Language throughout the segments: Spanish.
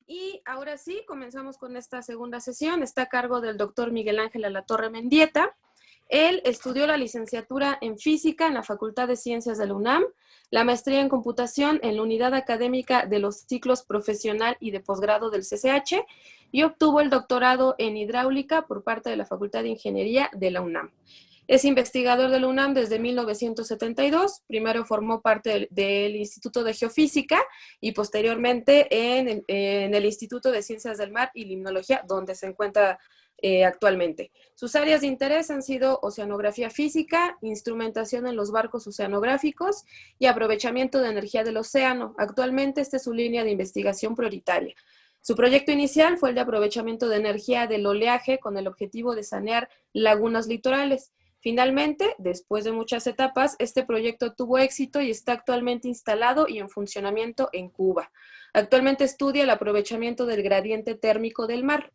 Y ahora sí, comenzamos con esta segunda sesión. Está a cargo del doctor Miguel Ángel Alatorre Mendieta. Él estudió la licenciatura en Física en la Facultad de Ciencias de la UNAM, la maestría en Computación en la Unidad Académica de los Ciclos Profesional y de Posgrado del CCH y obtuvo el doctorado en Hidráulica por parte de la Facultad de Ingeniería de la UNAM. Es investigador de la UNAM desde 1972, primero formó parte del Instituto de Geofísica y posteriormente en el Instituto de Ciencias del Mar y Limnología, donde se encuentra actualmente. Sus áreas de interés han sido oceanografía física, instrumentación en los barcos oceanográficos y aprovechamiento de energía del océano. Actualmente esta es su línea de investigación prioritaria. Su proyecto inicial fue el de aprovechamiento de energía del oleaje con el objetivo de sanear lagunas litorales. Finalmente, después de muchas etapas, este proyecto tuvo éxito y está actualmente instalado y en funcionamiento en Cuba. Actualmente estudia el aprovechamiento del gradiente térmico del mar.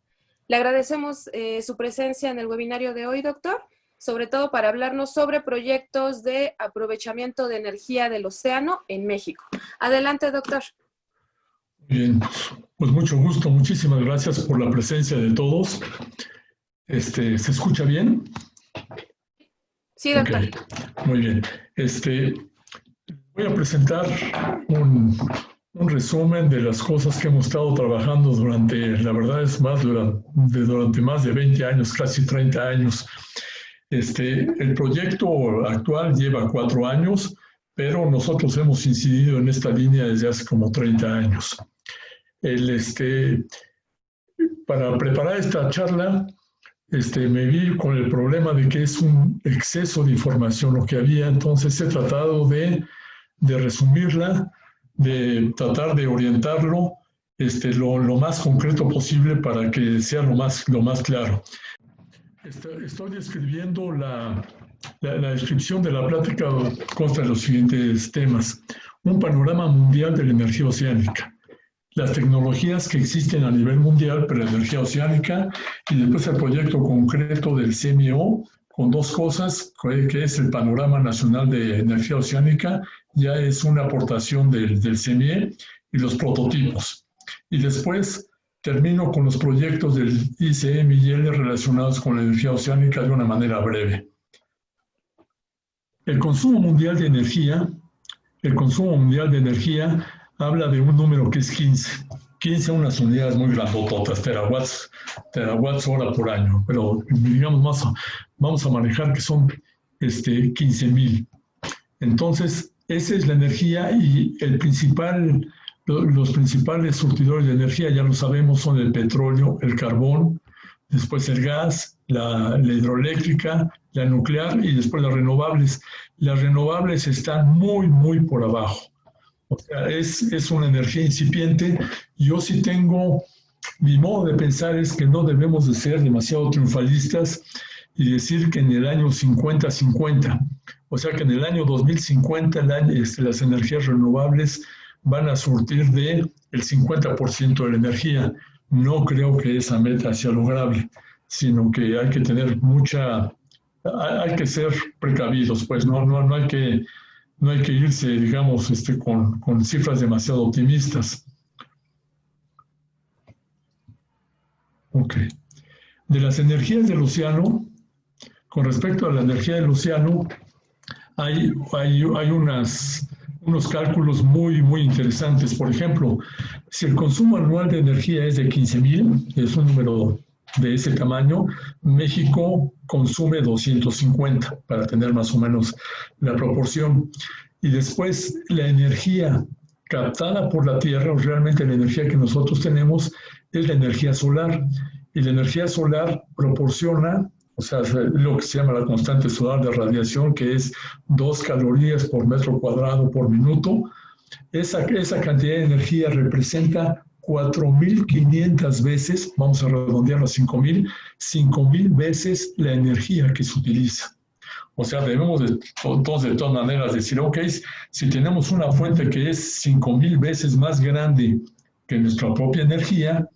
Le agradecemos su presencia en el webinario de hoy, doctor, sobre todo para hablarnos sobre proyectos de aprovechamiento de energía del océano en México. Adelante, doctor. Bien, pues mucho gusto, muchísimas gracias por la presencia de todos. ¿Se escucha bien? Sí, doctor. Okay, muy bien. Voy a presentar un resumen de las cosas que hemos estado trabajando durante más de 20 años, casi 30 años. El proyecto actual lleva 4 años, pero nosotros hemos incidido en esta línea desde hace como 30 años. Para preparar esta charla, me vi con el problema de que es un exceso de información lo que había, entonces he tratado de resumirla, de tratar de orientarlo lo más concreto posible para que sea lo más claro. Estoy describiendo la descripción de la plática, consta de los siguientes temas. Un panorama mundial de la energía oceánica. Las tecnologías que existen a nivel mundial para la energía oceánica y después el proyecto concreto del CMO con 2 cosas, que es el Panorama Nacional de Energía Oceánica, ya es una aportación del CME y los prototipos. Y después termino con los proyectos del ICMIL relacionados con la energía oceánica de una manera breve. El consumo mundial de energía habla de un número que es 15. 15 unas unidades muy grandototas, terawatts hora por año, pero digamos vamos a manejar que son 15,000. Entonces, esa es la energía y los principales surtidores de energía, ya lo sabemos, son el petróleo, el carbón, después el gas, la hidroeléctrica, la nuclear y después las renovables. Las renovables están muy, muy por abajo. O sea, es una energía incipiente. Yo sí tengo, mi modo de pensar es que no debemos de ser demasiado triunfalistas y decir que en el año 50-50, o sea que en el año 2050 las energías renovables van a surtir el 50% de la energía. No creo que esa meta sea lograble, sino que hay que tener hay que ser precavidos, pues no hay que irse, digamos, con cifras demasiado optimistas. Ok. De las energías del océano, con respecto a la energía del océano, hay unos cálculos muy, muy interesantes. Por ejemplo, si el consumo anual de energía es de 15,000, es un número de ese tamaño, México consume 250, para tener más o menos la proporción. Y después, la energía captada por la Tierra, o realmente la energía que nosotros tenemos, es la energía solar. Y la energía solar proporciona, o sea, lo que se llama la constante solar de radiación, que es 2 calorías por metro cuadrado por minuto. Esa cantidad de energía representa 4,500 veces, vamos a redondearlo a 5,000 veces la energía que se utiliza. O sea, debemos de todas maneras decir, ok, si tenemos una fuente que es 5,000 veces más grande que nuestra propia energía,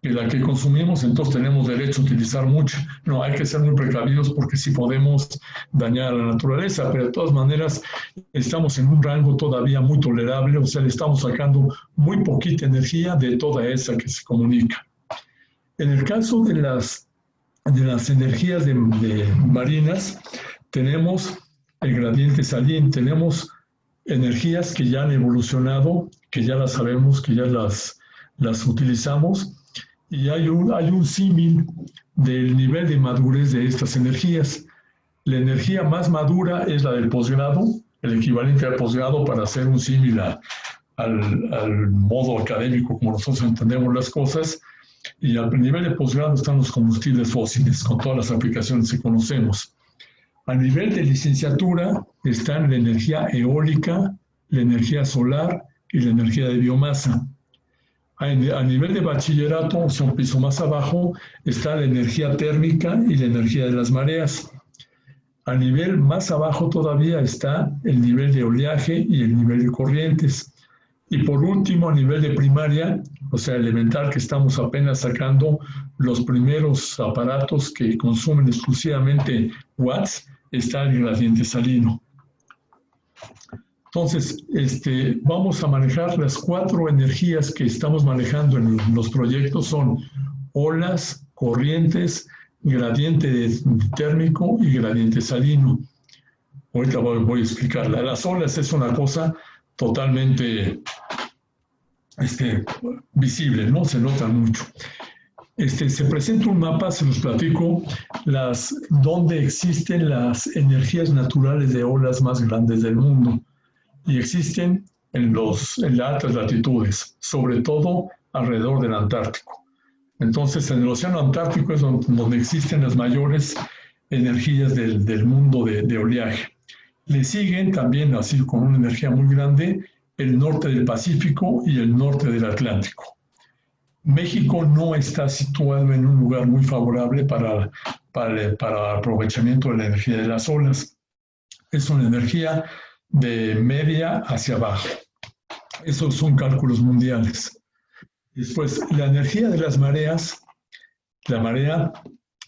que la que consumimos, entonces tenemos derecho a utilizar mucha. No, hay que ser muy precavidos porque sí podemos dañar a la naturaleza, pero de todas maneras estamos en un rango todavía muy tolerable, o sea, le estamos sacando muy poquita energía de toda esa que se comunica. En el caso de las energías de marinas, tenemos el gradiente salín, tenemos energías que ya han evolucionado, que ya las sabemos, que ya las utilizamos, y hay un símil del nivel de madurez de estas energías. La energía más madura es la del posgrado, el equivalente al posgrado para hacer un símil al modo académico como nosotros entendemos las cosas, y al nivel de posgrado están los combustibles fósiles, con todas las aplicaciones que conocemos. A nivel de licenciatura están la energía eólica, la energía solar y la energía de biomasa. A nivel de bachillerato, o sea, un piso más abajo, está la energía térmica y la energía de las mareas. A nivel más abajo todavía está el nivel de oleaje y el nivel de corrientes. Y por último, a nivel de primaria, o sea, elemental, que estamos apenas sacando los primeros aparatos que consumen exclusivamente watts, está el gradiente salino. Entonces, vamos a manejar las 4 energías que estamos manejando en los proyectos, son olas, corrientes, gradiente térmico y gradiente salino. Ahorita voy a explicarla. Las olas es una cosa totalmente visible, ¿no? Se nota mucho. Se presenta un mapa, se los platico, donde existen las energías naturales de olas más grandes del mundo. Y existen en las altas latitudes, sobre todo alrededor del Antártico. Entonces, en el Océano Antártico es donde existen las mayores energías del mundo de oleaje. Le siguen también, así con una energía muy grande, el norte del Pacífico y el norte del Atlántico. México no está situado en un lugar muy favorable para aprovechamiento de la energía de las olas. Es una energía de media hacia abajo. Esos son cálculos mundiales. Después, la energía de las mareas. La marea,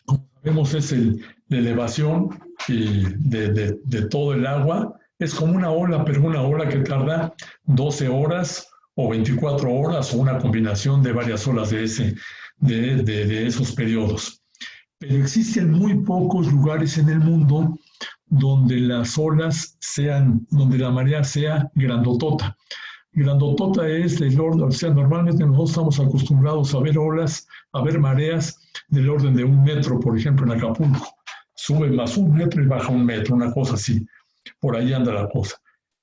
como sabemos, es la elevación de todo el agua. Es como una ola, pero una ola que tarda 12 horas o 24 horas o una combinación de varias olas de esos periodos. Pero existen muy pocos lugares en el mundo donde las olas donde la marea sea grandotota. Grandotota es del orden, o sea, normalmente nosotros estamos acostumbrados a ver olas, a ver mareas del orden de 1 metro, por ejemplo, en Acapulco. Sube más 1 metro y baja 1 metro, una cosa así. Por ahí anda la cosa.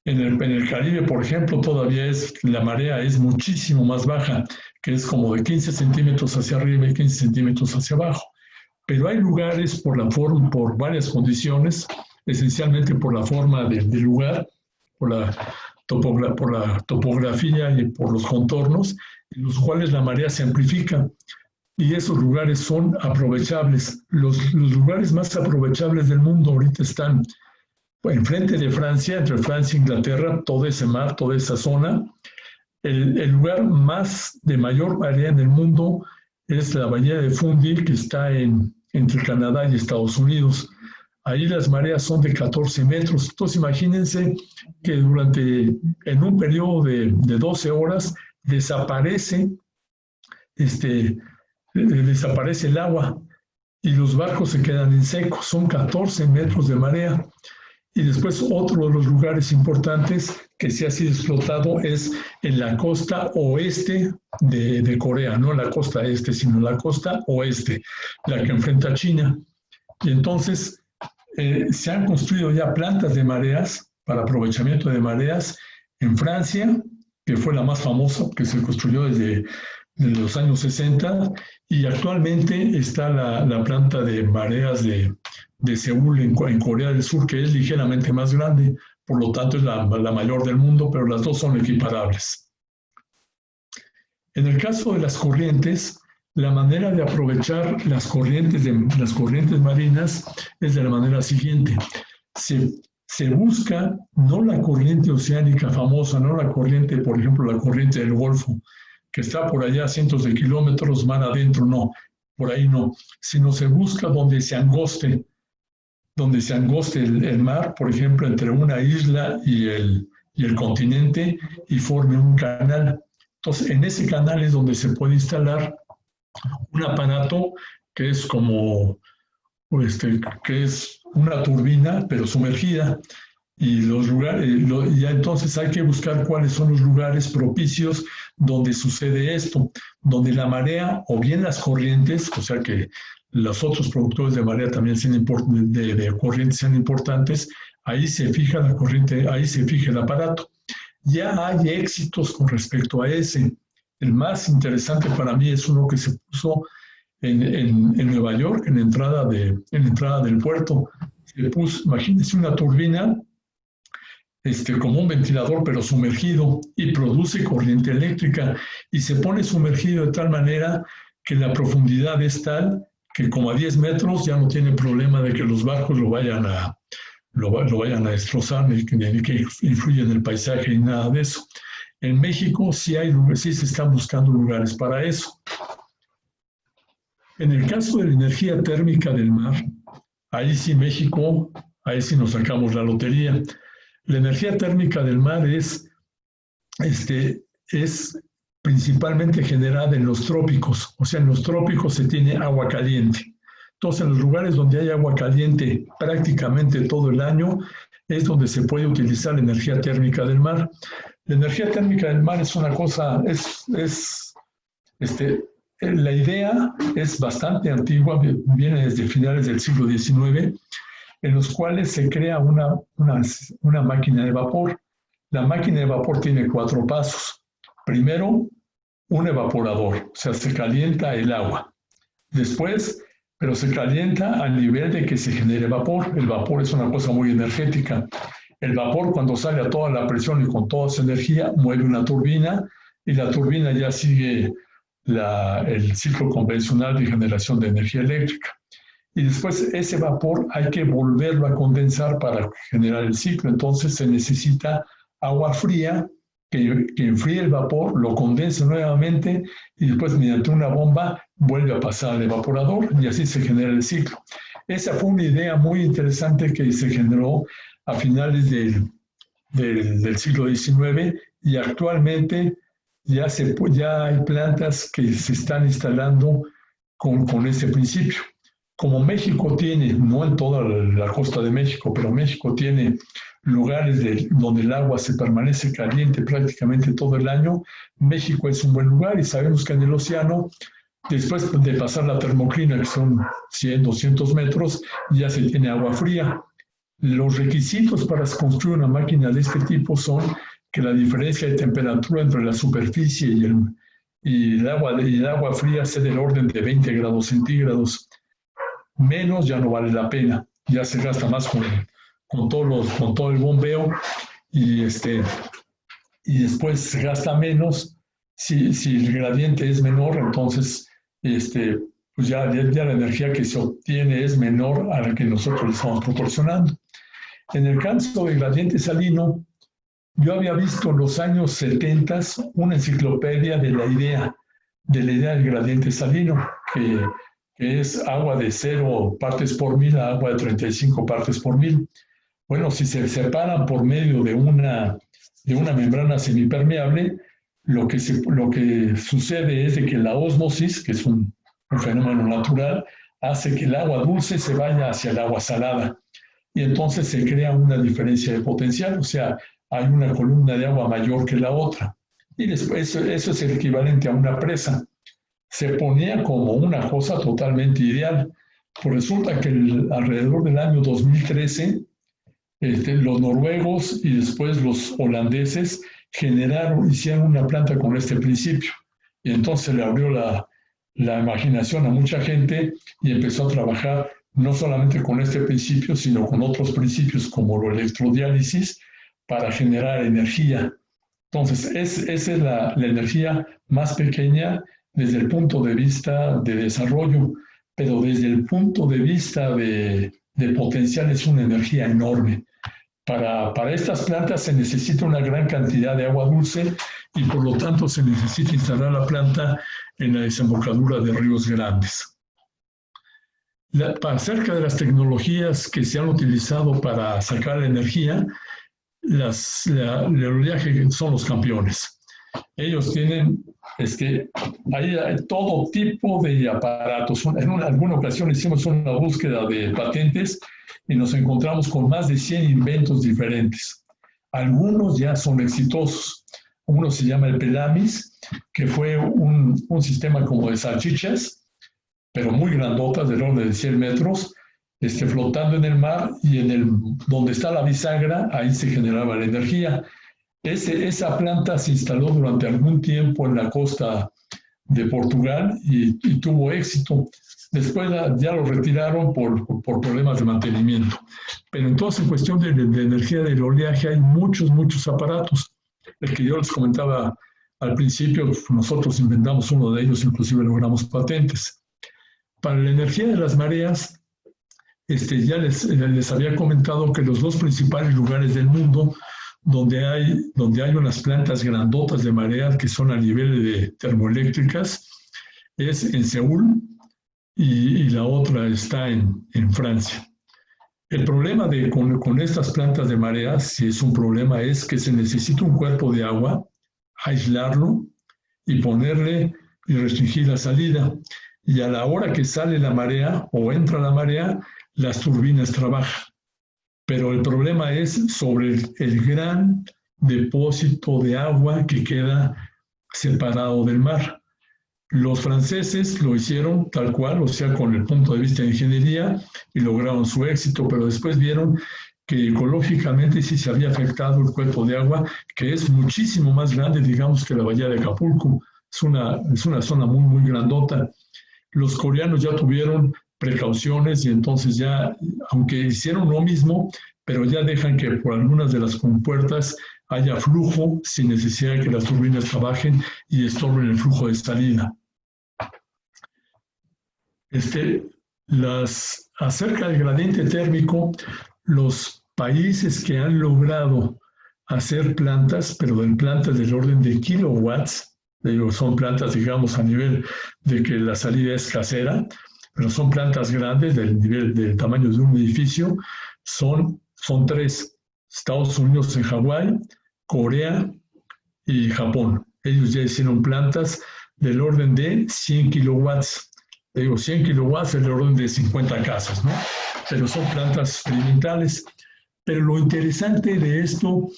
En el Caribe, por ejemplo, todavía la marea es muchísimo más baja, que es como de 15 centímetros hacia arriba y 15 centímetros hacia abajo. Pero hay lugares por varias condiciones, esencialmente por la forma del lugar, por la topografía y por los contornos, en los cuales la marea se amplifica. Y esos lugares son aprovechables. Los lugares más aprovechables del mundo ahorita están enfrente de Francia, entre Francia e Inglaterra, todo ese mar, toda esa zona. El lugar de mayor marea en el mundo es la bahía de Fundy, que está entre Canadá y Estados Unidos. Ahí las mareas son de 14 metros. Entonces imagínense que en un periodo de 12 horas desaparece el agua y los barcos se quedan en seco. Son 14 metros de marea. Y después otro de los lugares importantes que se ha sido explotado es en la costa oeste de Corea, no la costa este, sino la costa oeste, la que enfrenta a China. Y entonces se han construido ya plantas de mareas para aprovechamiento de mareas en Francia, que fue la más famosa, que se construyó desde los años 60, y actualmente está la planta de mareas de Seúl en Corea del Sur, que es ligeramente más grande, por lo tanto es la mayor del mundo, pero las dos son equiparables. En el caso de las corrientes, la manera de aprovechar las corrientes marinas es de la manera siguiente. Se busca no la corriente oceánica famosa, no la corriente, por ejemplo, la corriente del Golfo, que está por allá a cientos de kilómetros, mar adentro, no, por ahí no, sino se busca donde se angoste el mar, por ejemplo, entre una isla y el continente, y forme un canal. Entonces, en ese canal es donde se puede instalar un aparato que es como, que es una turbina, pero sumergida, y los lugares, ya entonces hay que buscar cuáles son los lugares propicios donde sucede esto, donde la marea o bien las corrientes, o sea que los otros productores de marea también de corrientes sean importantes, ahí se fija la corriente, ahí se fija el aparato. Ya hay éxitos con respecto a ese. El más interesante para mí es uno que se puso en Nueva York, en la entrada del puerto. Se puso, imagínense una turbina como un ventilador, pero sumergido, y produce corriente eléctrica, y se pone sumergido de tal manera que la profundidad es tal que como a 10 metros ya no tiene problema de que los barcos lo vayan a destrozar, ni que influya en el paisaje ni nada de eso. En México sí se están buscando lugares para eso. En el caso de la energía térmica del mar, ahí sí nos sacamos la lotería. La energía térmica del mar es principalmente generada en los trópicos. O sea, en los trópicos se tiene agua caliente. Entonces, en los lugares donde hay agua caliente prácticamente todo el año, es donde se puede utilizar la energía térmica del mar. La energía térmica del mar es una cosa, la idea es bastante antigua, viene desde finales del siglo XIX, en los cuales se crea una máquina de vapor. La máquina de vapor tiene 4 pasos. Primero, un evaporador, o sea, se calienta el agua. Después, pero se calienta al nivel de que se genere vapor. El vapor es una cosa muy energética. El vapor, cuando sale a toda la presión y con toda su energía, mueve una turbina, y la turbina ya sigue el ciclo convencional de generación de energía eléctrica. Y después ese vapor hay que volverlo a condensar para generar el ciclo. Entonces se necesita agua fría que enfríe el vapor, lo condense nuevamente, y después mediante una bomba vuelve a pasar al evaporador, y así se genera el ciclo. Esa fue una idea muy interesante que se generó a finales del siglo XIX, y actualmente ya hay plantas que se están instalando con ese principio. Como México tiene, no en toda la costa de México, pero México tiene lugares donde el agua se permanece caliente prácticamente todo el año, México es un buen lugar, y sabemos que en el océano, después de pasar la termoclina, que son 100, 200 metros, ya se tiene agua fría. Los requisitos para construir una máquina de este tipo son que la diferencia de temperatura entre la superficie y el agua fría sea del orden de 20 grados centígrados. Menos ya no vale la pena, ya se gasta más con todo el bombeo, y después se gasta menos. Si el gradiente es menor, entonces pues ya la energía que se obtiene es menor a la que nosotros le estamos proporcionando. En el caso del gradiente salino, yo había visto en los años 70 una enciclopedia de la idea del gradiente salino, que es agua de 0 partes por mil a agua de 35 partes por mil. Bueno, si se separan por medio de una membrana semipermeable, lo que sucede es de que la ósmosis, que es un fenómeno natural, hace que el agua dulce se vaya hacia el agua salada, y entonces se crea una diferencia de potencial, o sea, hay una columna de agua mayor que la otra, y después eso es el equivalente a una presa. Se ponía como una cosa totalmente ideal. Pues resulta que alrededor del año 2013, los noruegos y después los holandeses hicieron una planta con este principio. Y entonces le abrió la imaginación a mucha gente, y empezó a trabajar no solamente con este principio, sino con otros principios como la electrodiálisis para generar energía. Entonces, esa es la energía más pequeña desde el punto de vista de desarrollo, pero desde el punto de vista de potencial es una energía enorme. Para estas plantas se necesita una gran cantidad de agua dulce, y por lo tanto se necesita instalar la planta en la desembocadura de ríos grandes. Acerca de las tecnologías que se han utilizado para sacar la energía, el oleaje son los campeones. Ellos tienen hay todo tipo de aparatos. En alguna ocasión hicimos una búsqueda de patentes y nos encontramos con más de 100 inventos diferentes. Algunos ya son exitosos. Uno se llama el Pelamis, que fue un sistema como de salchichas, pero muy grandotas, del orden de 100 metros, flotando en el mar, y donde está la bisagra, ahí se generaba la energía. Esa planta se instaló durante algún tiempo en la costa de Portugal y tuvo éxito. Después ya lo retiraron por problemas de mantenimiento. Pero entonces, en cuestión de energía del oleaje, hay muchos aparatos. El que yo les comentaba al principio, nosotros inventamos uno de ellos, inclusive logramos patentes. Para la energía de las mareas, ya les había comentado que los dos principales lugares del mundo donde hay unas plantas grandotas de mareas que son a nivel de termoeléctricas es en Seúl y la otra está en Francia. El problema con estas plantas de mareas, si es un problema, es que se necesita un cuerpo de agua, aislarlo y ponerle y restringir la salida. Y a la hora que sale la marea o entra la marea, las turbinas trabajan. Pero el problema es sobre el gran depósito de agua que queda separado del mar. Los franceses lo hicieron tal cual, o sea, con el punto de vista de ingeniería, y lograron su éxito, pero después vieron que ecológicamente sí se había afectado el cuerpo de agua, que es muchísimo más grande, digamos, que la bahía de Acapulco. Es una zona muy grandota. Los coreanos ya tuvieron precauciones y entonces ya, aunque hicieron lo mismo, pero ya dejan que por algunas de las compuertas haya flujo sin necesidad de que las turbinas trabajen y estorben el flujo de salida. Acerca del gradiente térmico, los países que han logrado hacer plantas, pero en plantas del orden de kilowatts, son plantas, digamos, a nivel de que la salida es casera, pero son plantas grandes del tamaño de un edificio, son tres: Estados Unidos en Hawái, Corea y Japón. Ellos ya hicieron plantas del orden de 100 kilowatts. 100 kilowatts es del orden de 50 casas, ¿no? Pero son plantas experimentales. Pero lo interesante de esto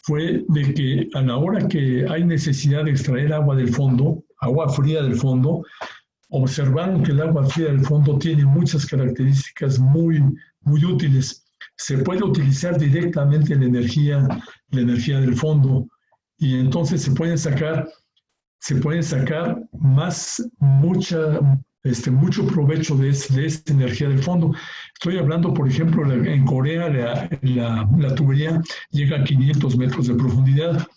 fue de que a la hora que hay necesidad de extraer agua del fondo, agua fría del fondo, observaron que el agua fría del fondo tiene muchas características muy útiles. Se puede utilizar directamente la energía del fondo, y entonces se pueden sacar mucho provecho de esta energía del fondo. Estoy hablando, por ejemplo, en Corea la tubería llega a 500 metros de profundidad,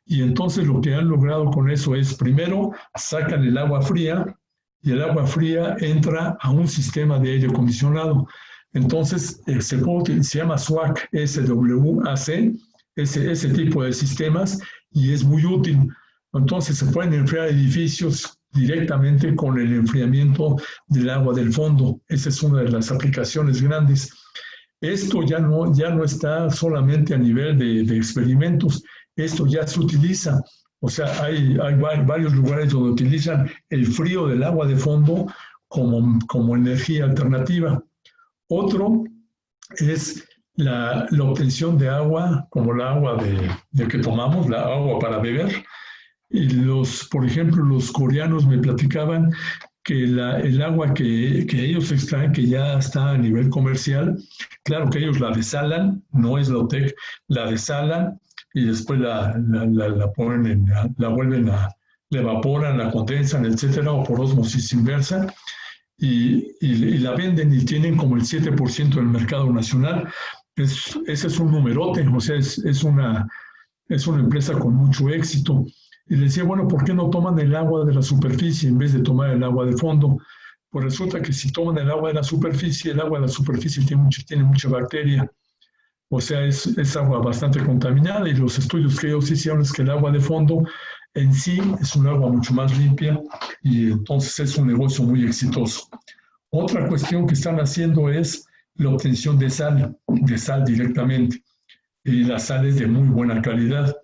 y entonces lo que han logrado con eso es, primero, sacan el agua fría, y el agua fría entra a un sistema de aire acondicionado. Entonces, se llama SWAC, SWAC, ese tipo de sistemas, y es muy útil. Entonces, se pueden enfriar edificios directamente con el enfriamiento del agua del fondo. Esa es una de las aplicaciones grandes. Esto ya no está solamente a nivel de experimentos, esto ya se utiliza. O sea, hay varios lugares donde utilizan el frío del agua de fondo como energía alternativa. Otro es la obtención de agua, como la agua de que tomamos, la agua para beber. Y por ejemplo, los coreanos me platicaban que el agua que ellos extraen, que ya está a nivel comercial, claro que ellos la desalan, no es la OTEC, la desalan, y después la ponen la evaporan, la condensan, etcétera, o por ósmosis inversa, y la venden, y tienen como el 7% del mercado nacional. Ese es un numerote, o sea, es una empresa con mucho éxito. Y le decía, bueno, ¿por qué no toman el agua de la superficie en vez de tomar el agua de fondo? Pues resulta que si toman el agua de la superficie tiene mucha bacteria. O sea, es agua bastante contaminada, y los estudios que ellos hicieron es que el agua de fondo en sí es un agua mucho más limpia y entonces es un negocio muy exitoso. Otra cuestión que están haciendo es la obtención de sal directamente. Y la sal es de muy buena calidad.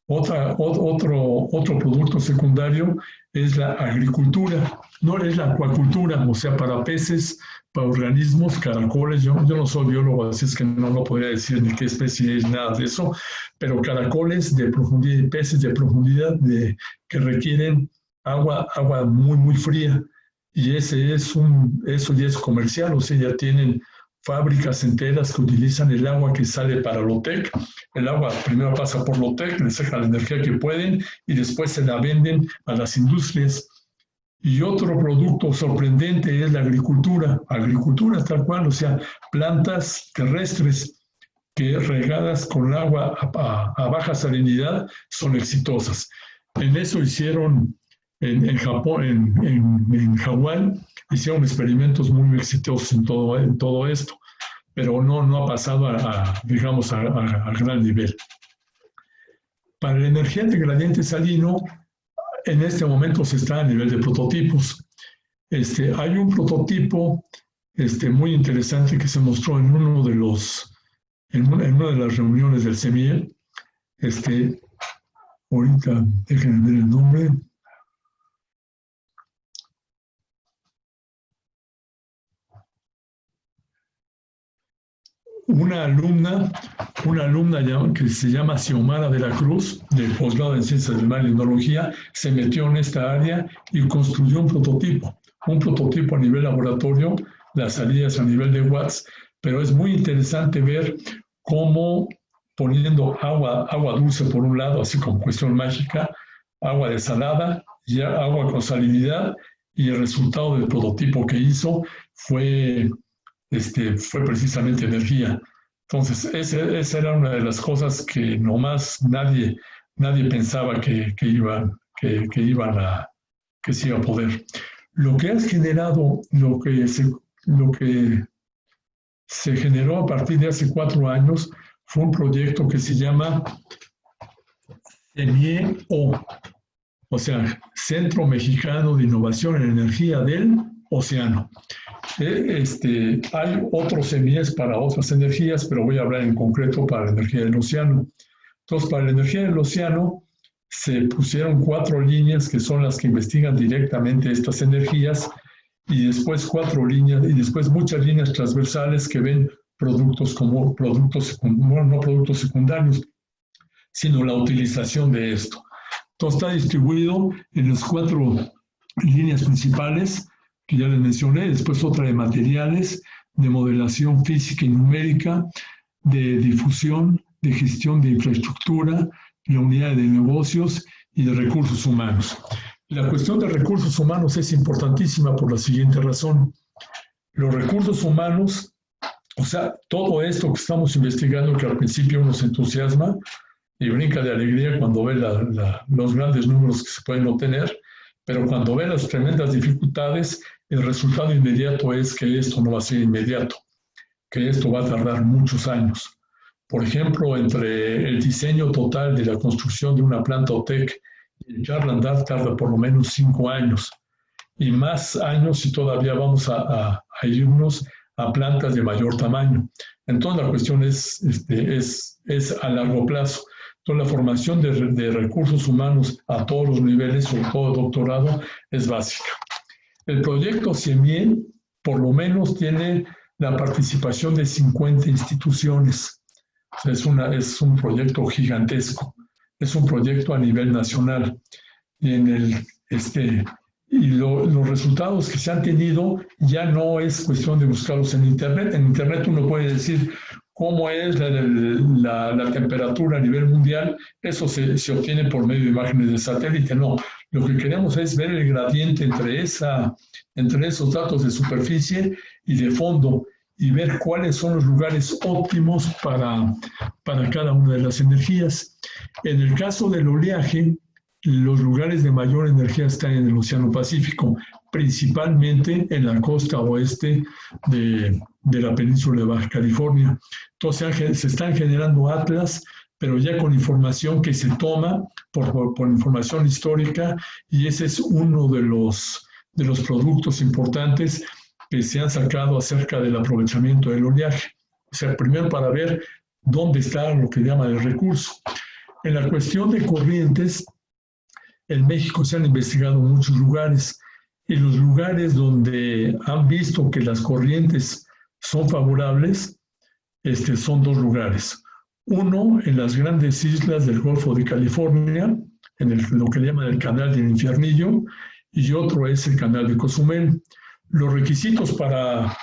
Otro producto secundario es la agricultura, no es la acuacultura, o sea, para peces, para organismos, caracoles. Yo no soy biólogo, así es que no podría decir ni qué especie es, nada de eso, pero caracoles de profundidad, peces de profundidad que requieren agua muy, muy fría. Y eso ya es comercial, o sea, ya tienen fábricas enteras que utilizan el agua que sale para Lotec. El agua primero pasa por Lotec, les saca la energía que pueden y después se la venden a las industrias. Y otro producto sorprendente es la agricultura tal cual, o sea, plantas terrestres que regadas con agua a baja salinidad son exitosas. En eso hicieron en Japón, en Hawái, hicieron experimentos muy exitosos en todo esto, pero no ha pasado digamos, a gran nivel. Para la energía de gradiente salino, en este momento se está a nivel de prototipos. Hay un prototipo muy interesante que se mostró en una de las reuniones del CEMIE. Ahorita déjenme ver el nombre. Una alumna que se llama Xiomara de la Cruz, del posgrado en Ciencias del Mar y Tecnología, se metió en esta área y construyó un prototipo a nivel laboratorio, las salidas a nivel de watts, pero es muy interesante ver cómo poniendo agua dulce por un lado, así como cuestión mágica, agua desalada y agua con salinidad, y el resultado del prototipo que hizo fue precisamente energía. Entonces, esa era una de las cosas que nomás nadie pensaba que se iba a poder. Lo que has generado, lo que se generó a partir de hace 4 años fue un proyecto que se llama CEMIE-O, o sea, Centro Mexicano de Innovación en Energía del Océano. Hay otros CEMIEs para otras energías, pero voy a hablar en concreto para la energía del océano. Entonces, para la energía del océano se pusieron 4 líneas que son las que investigan directamente estas energías, y después 4 líneas, y después muchas líneas transversales que ven productos como no productos secundarios, sino la utilización de esto. Entonces, está distribuido en las 4 líneas principales que ya les mencioné, después otra de materiales, de modelación física y numérica, de difusión, de gestión de infraestructura, la unidad de negocios y de recursos humanos. La cuestión de recursos humanos es importantísima por la siguiente razón. Los recursos humanos, o sea, todo esto que estamos investigando, que al principio nos entusiasma y brinca de alegría cuando ve los grandes números que se pueden obtener, pero cuando ve las tremendas dificultades, el resultado inmediato es que esto no va a ser inmediato, que esto va a tardar muchos años. Por ejemplo, entre el diseño total de la construcción de una planta OTEC y echarla a andar tarda por lo menos 5 años, y más años si todavía vamos a irnos a plantas de mayor tamaño. Entonces la cuestión es a largo plazo. Entonces la formación de recursos humanos a todos los niveles, sobre todo doctorado, es básica. El proyecto CIEMIE por lo menos tiene la participación de 50 instituciones. O sea, es un proyecto gigantesco, es un proyecto a nivel nacional. Y los resultados que se han tenido ya no es cuestión de buscarlos en Internet. En Internet uno puede decir cómo es la temperatura a nivel mundial. Eso se obtiene por medio de imágenes de satélite. No, lo que queremos es ver el gradiente entre esos datos de superficie y de fondo, y ver cuáles son los lugares óptimos para cada una de las energías. En el caso del oleaje, los lugares de mayor energía están en el Océano Pacífico, principalmente en la costa oeste de la península de Baja California. Entonces se están generando atlas pero ya con información que se toma por información histórica, y ese es uno de los productos importantes que se han sacado acerca del aprovechamiento del oleaje. O sea, primero para ver dónde está lo que llaman el recurso. En la cuestión de corrientes, en México se han investigado muchos lugares, y los lugares donde han visto que las corrientes son favorables, son dos lugares. Uno, en las grandes islas del Golfo de California, en lo que le llaman el Canal del Infiernillo, y otro es el Canal de Cozumel. Los requisitos para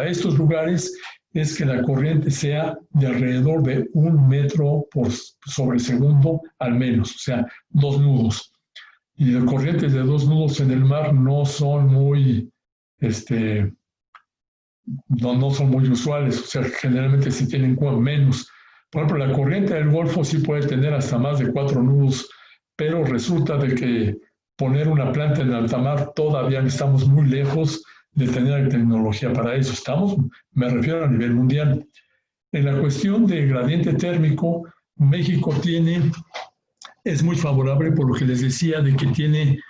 estos lugares es que la corriente sea de alrededor de 1 metro sobre segundo al menos, o sea, 2 nudos. Y las corrientes de 2 nudos en el mar no son muy, no son muy usuales, o sea, generalmente se tienen menos. Por ejemplo, la corriente del Golfo sí puede tener hasta más de 4 nudos, pero resulta de que poner una planta en alta mar todavía estamos muy lejos de tener tecnología para eso. Me refiero a nivel mundial. En la cuestión de gradiente térmico, México es muy favorable por lo que les decía de que tiene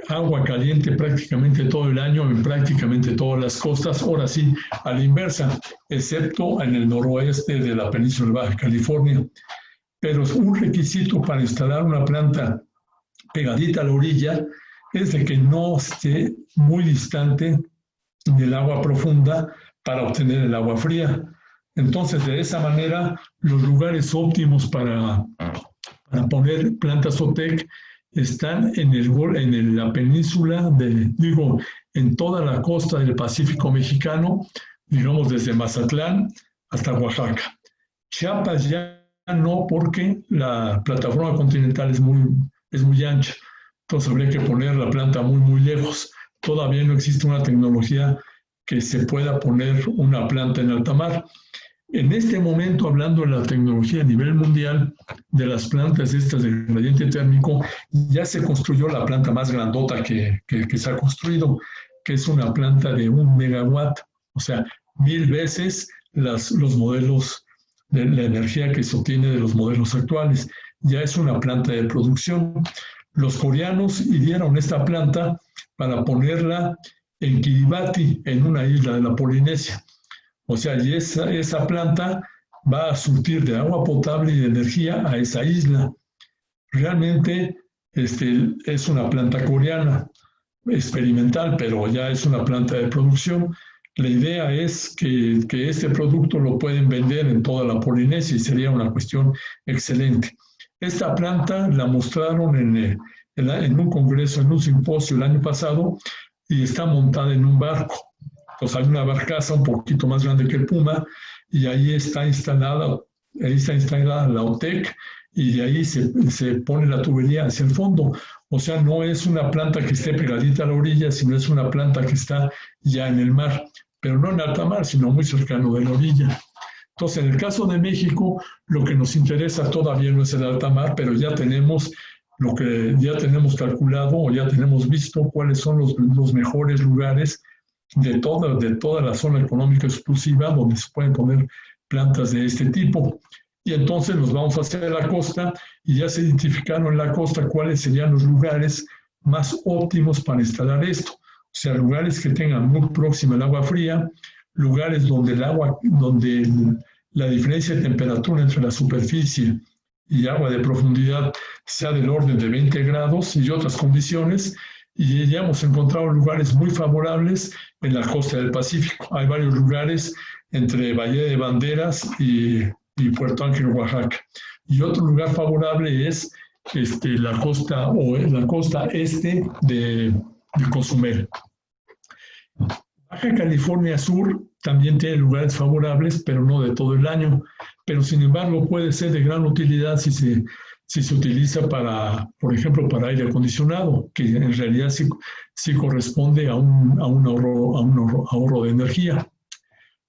agua caliente prácticamente todo el año en prácticamente todas las costas, ahora sí, a la inversa, excepto en el noroeste de la península de Baja California. Pero un requisito para instalar una planta pegadita a la orilla es de que no esté muy distante del agua profunda para obtener el agua fría. Entonces, de esa manera, los lugares óptimos para poner plantas OTEC están en la península, en toda la costa del Pacífico mexicano, digamos desde Mazatlán hasta Oaxaca. Chiapas ya no, porque la plataforma continental es muy ancha, entonces habría que poner la planta muy, muy lejos. Todavía no existe una tecnología que se pueda poner una planta en alta mar. En este momento, hablando de la tecnología a nivel mundial, de las plantas estas de gradiente térmico, ya se construyó la planta más grandota que se ha construido, que es una planta de 1 megawatt, o sea, 1000 veces los modelos de la energía que se obtiene de los modelos actuales. Ya es una planta de producción. Los coreanos idearon esta planta para ponerla en Kiribati, en una isla de la Polinesia. O sea, y esa planta va a surtir de agua potable y de energía a esa isla. Realmente es una planta coreana, experimental, pero ya es una planta de producción. La idea es que este producto lo pueden vender en toda la Polinesia y sería una cuestión excelente. Esta planta la mostraron en un congreso, en un simposio el año pasado, y está montada en un barco. Entonces hay una barcaza un poquito más grande que el Puma, y ahí está instalada la OTEC, y de ahí se pone la tubería hacia el fondo. O sea, no es una planta que esté pegadita a la orilla, sino es una planta que está ya en el mar, pero no en alta mar, sino muy cercano de la orilla. Entonces, en el caso de México, lo que nos interesa todavía no es el alta mar, pero ya tenemos calculado o ya tenemos visto cuáles son los mejores lugares de toda la zona económica exclusiva donde se pueden poner plantas de este tipo. Y entonces nos vamos hacia la costa, y ya se identificaron en la costa cuáles serían los lugares más óptimos para instalar esto. O sea, lugares que tengan muy próxima el agua fría, lugares donde la diferencia de temperatura entre la superficie y agua de profundidad sea del orden de 20 grados y otras condiciones, y ya hemos encontrado lugares muy favorables en la costa del Pacífico. Hay varios lugares entre Valle de Banderas y Puerto Ángel, Oaxaca. Y otro lugar favorable es la costa este de Cozumel. Baja California Sur también tiene lugares favorables, pero no de todo el año. Pero sin embargo puede ser de gran utilidad si se utiliza por ejemplo, para aire acondicionado, que en realidad sí corresponde a un ahorro de energía.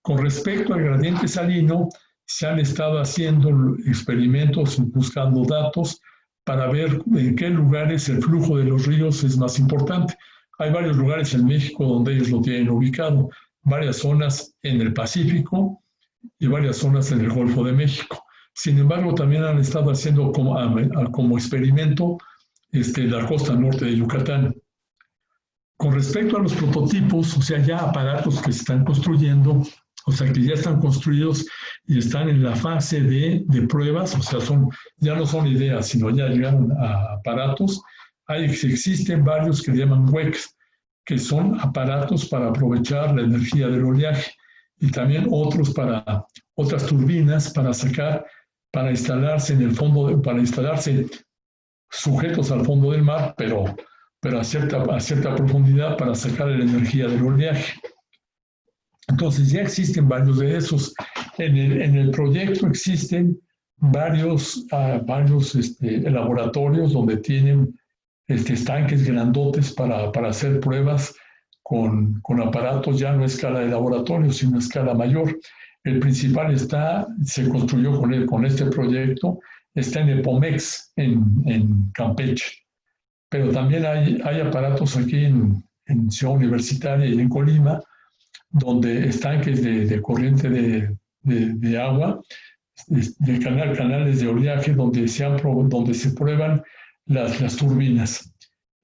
Con respecto al gradiente salino, se han estado haciendo experimentos buscando datos para ver en qué lugares el flujo de los ríos es más importante. Hay varios lugares en México donde ellos lo tienen ubicado, varias zonas en el Pacífico y varias zonas en el Golfo de México. Sin embargo, también han estado haciendo como experimento la costa norte de Yucatán. Con respecto a los prototipos, o sea, ya aparatos que se están construyendo, o sea, que ya están construidos y están en la fase de pruebas, o sea, ya no son ideas, sino ya llegaron a aparatos. Existen varios que llaman WECs, que son aparatos para aprovechar la energía del oleaje, y también otros para otras turbinas para instalarse en el fondo, para instalarse sujetos al fondo del mar, pero a cierta profundidad para sacar la energía del oleaje. Entonces ya existen varios de esos. En el proyecto existen varios laboratorios donde tienen estanques grandotes para hacer pruebas con aparatos ya no a escala de laboratorio, sino a escala mayor. El principal se construyó con este proyecto, está en Epomex, en Campeche. Pero también hay aparatos aquí en Ciudad Universitaria y en Colima, donde estanques de corriente de agua, de canales de oleaje, donde se prueban las turbinas.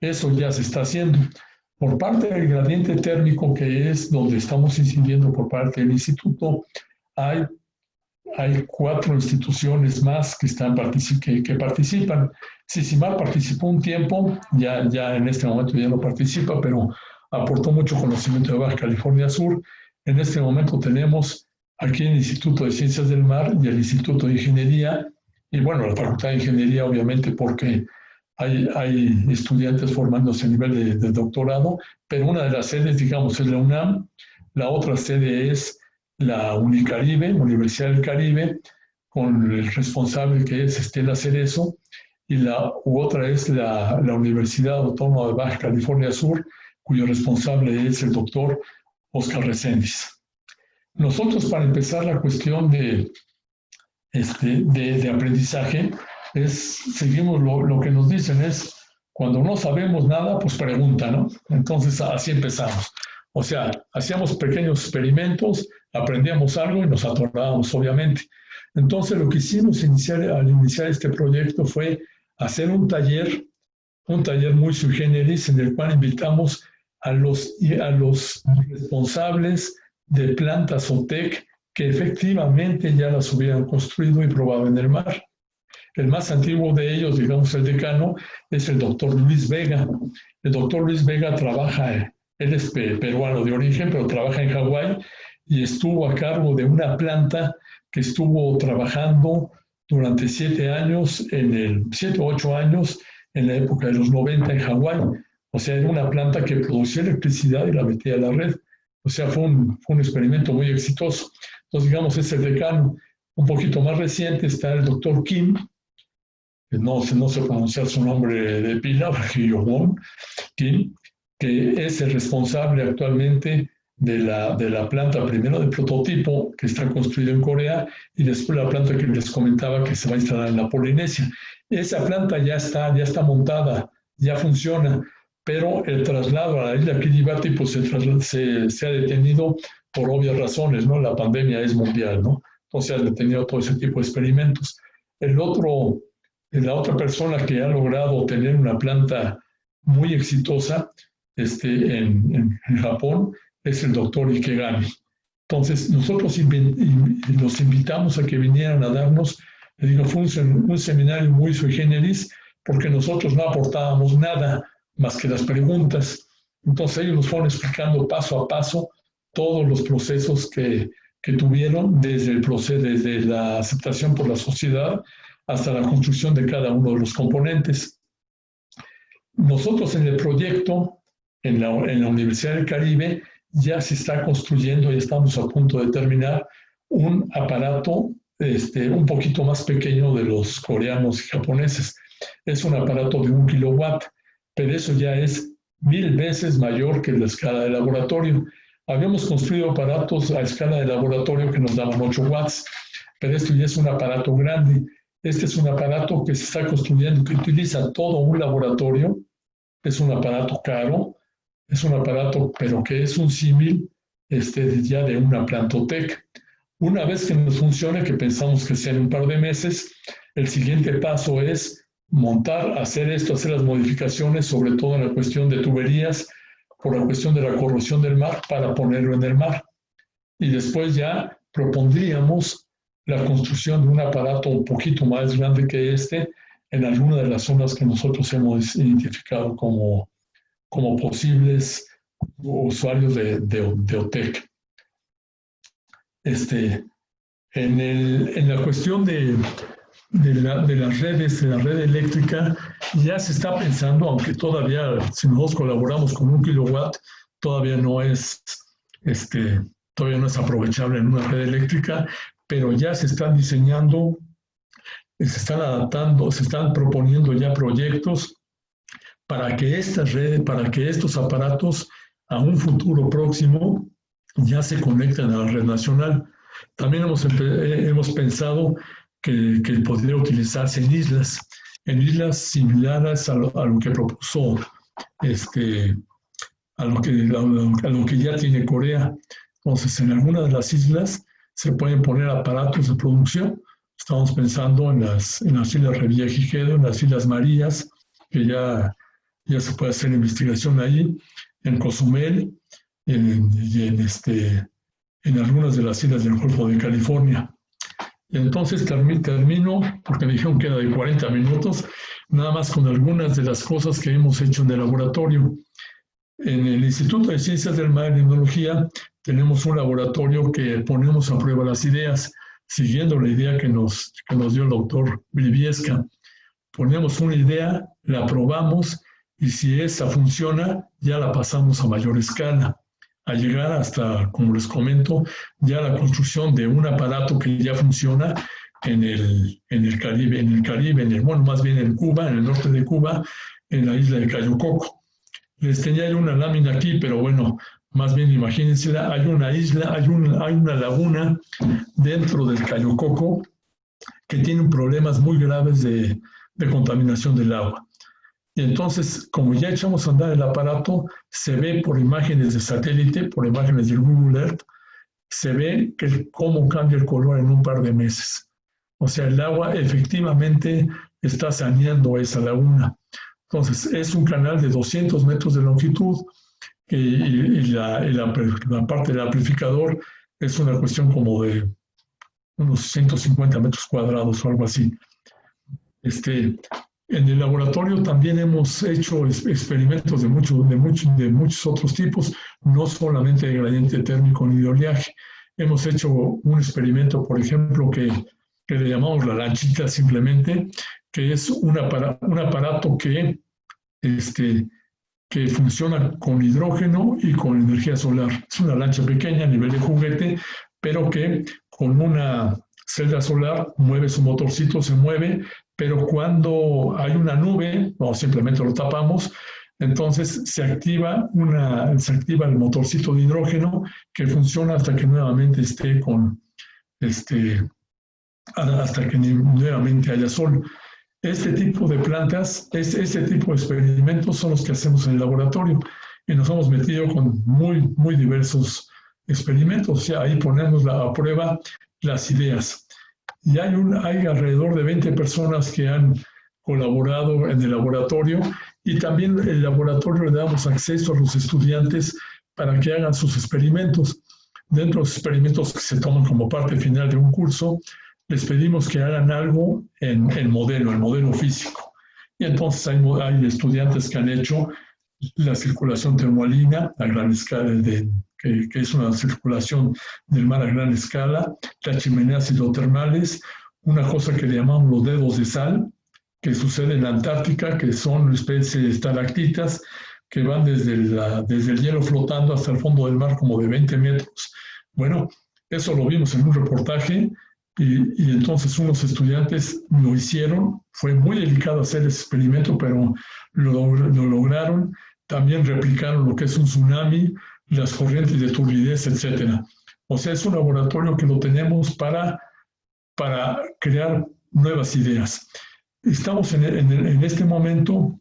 Eso ya se está haciendo. Por parte del gradiente térmico, que es donde estamos incidiendo por parte del instituto, hay 4 instituciones más que participan. CICIMAR participó un tiempo, ya en este momento ya no participa, pero aportó mucho conocimiento de Baja California Sur. En este momento tenemos aquí el Instituto de Ciencias del Mar y el Instituto de Ingeniería, y bueno, la Facultad de Ingeniería, obviamente, porque hay estudiantes formándose a nivel de doctorado, pero una de las sedes, digamos, es la UNAM, la otra sede es la Unicaribe, Universidad del Caribe, con el responsable que es Estela Cerezo, y la otra es la Universidad Autónoma de Baja California Sur, cuyo responsable es el doctor Oscar Reséndiz. Nosotros, para empezar la cuestión de aprendizaje, seguimos lo que nos dicen es, cuando no sabemos nada, pues pregunta, ¿no? Entonces así empezamos. O sea, hacíamos pequeños experimentos, aprendíamos algo y nos atorábamos, obviamente. Entonces lo que hicimos al iniciar este proyecto fue hacer un taller muy sui generis, en el cual invitamos a los responsables de plantas OTEC que efectivamente ya las hubieran construido y probado en el mar. El más antiguo de ellos, digamos el decano, es el doctor Luis Vega. El doctor Luis Vega él es peruano de origen, pero trabaja en Hawái y estuvo a cargo de una planta que estuvo trabajando durante 7 o 8 años en la época de los 90 en Hawái. O sea, era una planta que producía electricidad y la metía a la red. O sea, fue un experimento muy exitoso. Entonces, digamos, es el decano. Un poquito más reciente está el doctor Kim, que no sé pronunciar su nombre de pila, Kim, que es el responsable actualmente de la planta, primero de prototipo, que está construida en Corea, y después la planta que les comentaba que se va a instalar en la Polinesia. Esa planta ya está montada, ya funciona, pero el traslado a la isla Kiribati pues se ha detenido por obvias razones, ¿no? La pandemia es mundial, ¿no? Entonces ha detenido todo ese tipo de experimentos. La otra persona que ha logrado tener una planta muy exitosa en Japón es el doctor Ikegami. Entonces, nosotros los invitamos a que vinieran a darnos, fue un seminario muy sui generis, porque nosotros no aportábamos nada más que las preguntas. Entonces, ellos nos fueron explicando paso a paso todos los procesos que tuvieron, desde la aceptación por la sociedad hasta la construcción de cada uno de los componentes. Nosotros en el proyecto, en la Universidad del Caribe, ya se está construyendo y estamos a punto de terminar un aparato un poquito más pequeño de los coreanos y japoneses. Es un aparato de 1 kilowatt, pero eso ya es 1000 veces mayor que la escala de laboratorio. Habíamos construido aparatos a escala de laboratorio que nos daban 8 watts, pero esto ya es un aparato grande. Este es un aparato que se está construyendo, que utiliza todo un laboratorio. Es un aparato caro, es un aparato, pero que es un símil ya de una planta OTEC. Una vez que nos funcione, que pensamos que sea en un par de meses, el siguiente paso es montar, hacer las modificaciones, sobre todo en la cuestión de tuberías, por la cuestión de la corrosión del mar, para ponerlo en el mar. Y después ya propondríamos la construcción de un aparato un poquito más grande que este en alguna de las zonas que nosotros hemos identificado como posibles usuarios de OTEC. En la cuestión de las redes, de la red eléctrica, ya se está pensando, aunque todavía, si nosotros colaboramos con 1 kilowatt, todavía no es aprovechable en una red eléctrica, pero ya se están diseñando, se están adaptando, se están proponiendo ya proyectos para que estas redes, para que estos aparatos a un futuro próximo ya se conecten a la red nacional. También hemos pensado que podría utilizarse en islas similares a lo que propuso, a lo que ya tiene Corea. Entonces, en algunas de las islas se pueden poner aparatos de producción. Estamos pensando en las islas Revillagigedo, en las Islas Marías, que ya se puede hacer investigación ahí, en Cozumel, y en algunas de las islas del Golfo de California. Y entonces termino, porque me dijeron que era de 40 minutos, nada más con algunas de las cosas que hemos hecho en el laboratorio. En el Instituto de Ciencias del Mar y Tecnología tenemos un laboratorio que ponemos a prueba las ideas, siguiendo la idea que nos dio el doctor Briviesca. Ponemos una idea, la probamos, y si esa funciona, ya la pasamos a mayor escala, a llegar hasta, como les comento, ya la construcción de un aparato que ya funciona en el Caribe, más bien en Cuba, en el norte de Cuba, en la isla de Cayo Coco. Les tenía yo una lámina aquí, pero bueno, más bien imagínense, hay una isla, hay una laguna dentro del Cayo Coco que tiene problemas muy graves de contaminación del agua. Y entonces, como ya echamos a andar el aparato, se ve por imágenes de satélite, por imágenes del Google Earth, se ve cómo cambia el color en un par de meses. O sea, el agua efectivamente está saneando esa laguna. Entonces, es un canal de 200 metros de longitud y la parte del amplificador es una cuestión como de unos 150 metros cuadrados o algo así. En el laboratorio también hemos hecho experimentos de muchos otros tipos, no solamente de gradiente térmico ni de oleaje. Hemos hecho un experimento, por ejemplo, que le llamamos la lanchita simplemente, que es un aparato que funciona con hidrógeno y con energía solar. Es una lancha pequeña a nivel de juguete, pero que con una celda solar mueve su motorcito, se mueve, pero cuando hay una nube, o simplemente lo tapamos, entonces se activa el motorcito de hidrógeno que funciona hasta que nuevamente hasta que nuevamente haya sol. Este tipo de plantas, este tipo de experimentos son los que hacemos en el laboratorio y nos hemos metido con muy diversos experimentos. O sea, ahí ponemos a prueba las ideas. Y hay alrededor de 20 personas que han colaborado en el laboratorio y también el laboratorio le damos acceso a los estudiantes para que hagan sus experimentos. Dentro de los experimentos que se toman como parte final de un curso, les pedimos que hagan algo en el modelo físico. Y entonces hay estudiantes que han hecho la circulación termoalina a gran escala, que es una circulación del mar a gran escala, las chimeneas hidrotermales, una cosa que le llamamos los dedos de sal, que sucede en la Antártica, que son una especie de estalactitas que van desde el hielo flotando hasta el fondo del mar como de 20 metros. Bueno, eso lo vimos en un reportaje y entonces unos estudiantes lo hicieron. Fue muy delicado hacer ese experimento, pero lo lograron. También replicaron lo que es un tsunami, las corrientes de turbidez, etc. O sea, es un laboratorio que lo tenemos para crear nuevas ideas. Estamos en este momento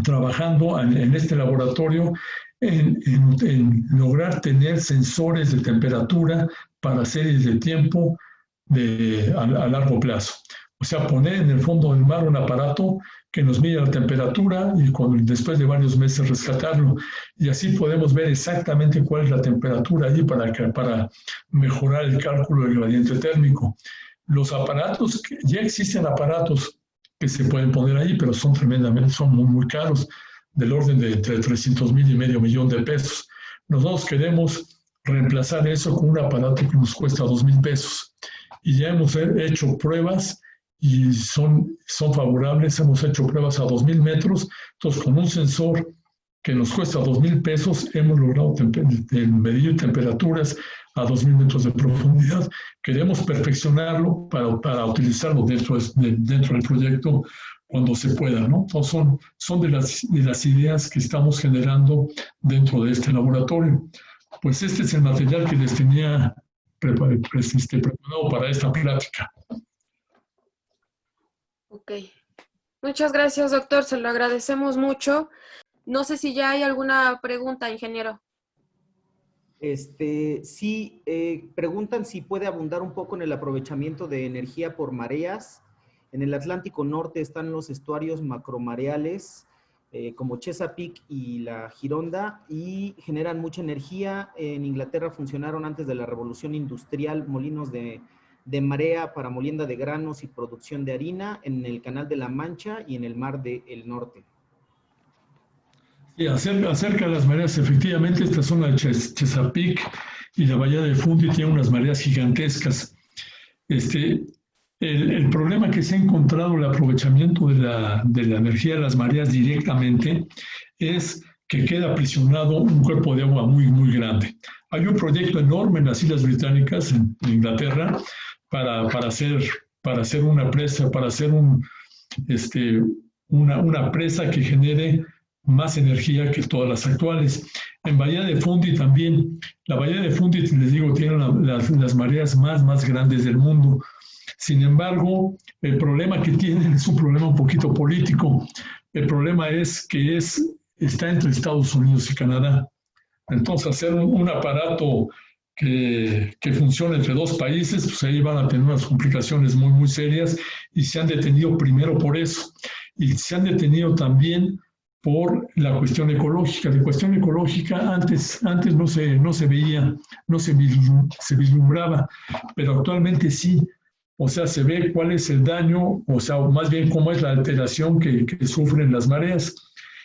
trabajando en este laboratorio en lograr tener sensores de temperatura para series de tiempo a largo plazo. O sea, poner en el fondo del mar un aparato que nos mide la temperatura y después de varios meses rescatarlo. Y así podemos ver exactamente cuál es la temperatura allí para mejorar el cálculo del gradiente térmico. Los aparatos, ya existen aparatos que se pueden poner ahí, pero son muy, muy caros, del orden de entre 300,000 y medio millón de pesos. Nosotros queremos reemplazar eso con un aparato que nos cuesta 2,000 pesos. Y ya hemos hecho pruebas y son favorables. Hemos hecho pruebas a 2,000 metros. Entonces, con un sensor que nos cuesta 2,000 pesos, hemos logrado medir temperaturas a 2,000 metros de profundidad. Queremos perfeccionarlo para utilizarlo dentro del proyecto cuando se pueda, ¿no? Entonces, son de las ideas que estamos generando dentro de este laboratorio. Pues este es el material que les tenía preparado para esta plática. Ok. Muchas gracias, doctor. Se lo agradecemos mucho. No sé si ya hay alguna pregunta, ingeniero. Sí, preguntan si puede abundar un poco en el aprovechamiento de energía por mareas. En el Atlántico Norte están los estuarios macromareales, como Chesapeake y la Gironda, y generan mucha energía. En Inglaterra funcionaron antes de la Revolución Industrial molinos de marea para molienda de granos y producción de harina en el Canal de la Mancha y en el Mar del Norte. Sí, acerca de las mareas, efectivamente, esta zona de Chesapeake y la bahía de Fundy tiene unas mareas gigantescas. El problema que se ha encontrado el aprovechamiento de la energía de las mareas directamente es que queda aprisionado un cuerpo de agua muy, muy grande. Hay un proyecto enorme en las Islas Británicas, en Inglaterra, para hacer una presa, para hacer una presa que genere más energía que todas las actuales. En Bahía de Fundy también. La Bahía de Fundy, les digo, tiene las mareas más grandes del mundo. Sin embargo, el problema que tienen es un problema un poquito político. El problema es que está entre Estados Unidos y Canadá. Entonces, hacer un aparato que funcione entre dos países, pues ahí van a tener unas complicaciones muy, muy serias, y se han detenido primero por eso. Y se han detenido también por la cuestión ecológica. La cuestión ecológica antes no se veía, no se vislumbraba, pero actualmente sí. O sea, se ve cuál es el daño, o sea, más bien cómo es la alteración que sufren las mareas.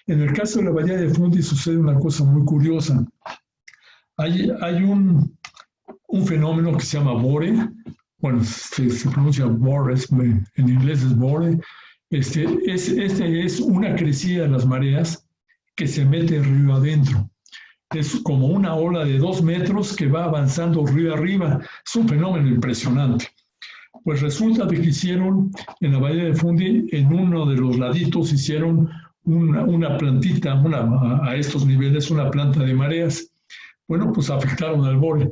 En el caso de la Bahía de Fundy sucede una cosa muy curiosa. Hay un fenómeno que se llama bore. Bueno, se pronuncia bore, en inglés es bore. Es una crecida de las mareas que se mete río adentro. Es como una ola de 2 metros que va avanzando río arriba. Es un fenómeno impresionante. Pues resulta de que hicieron en la Bahía de Fundy, en uno de los laditos, hicieron una plantita, a estos niveles, una planta de mareas. Bueno, pues afectaron al bore.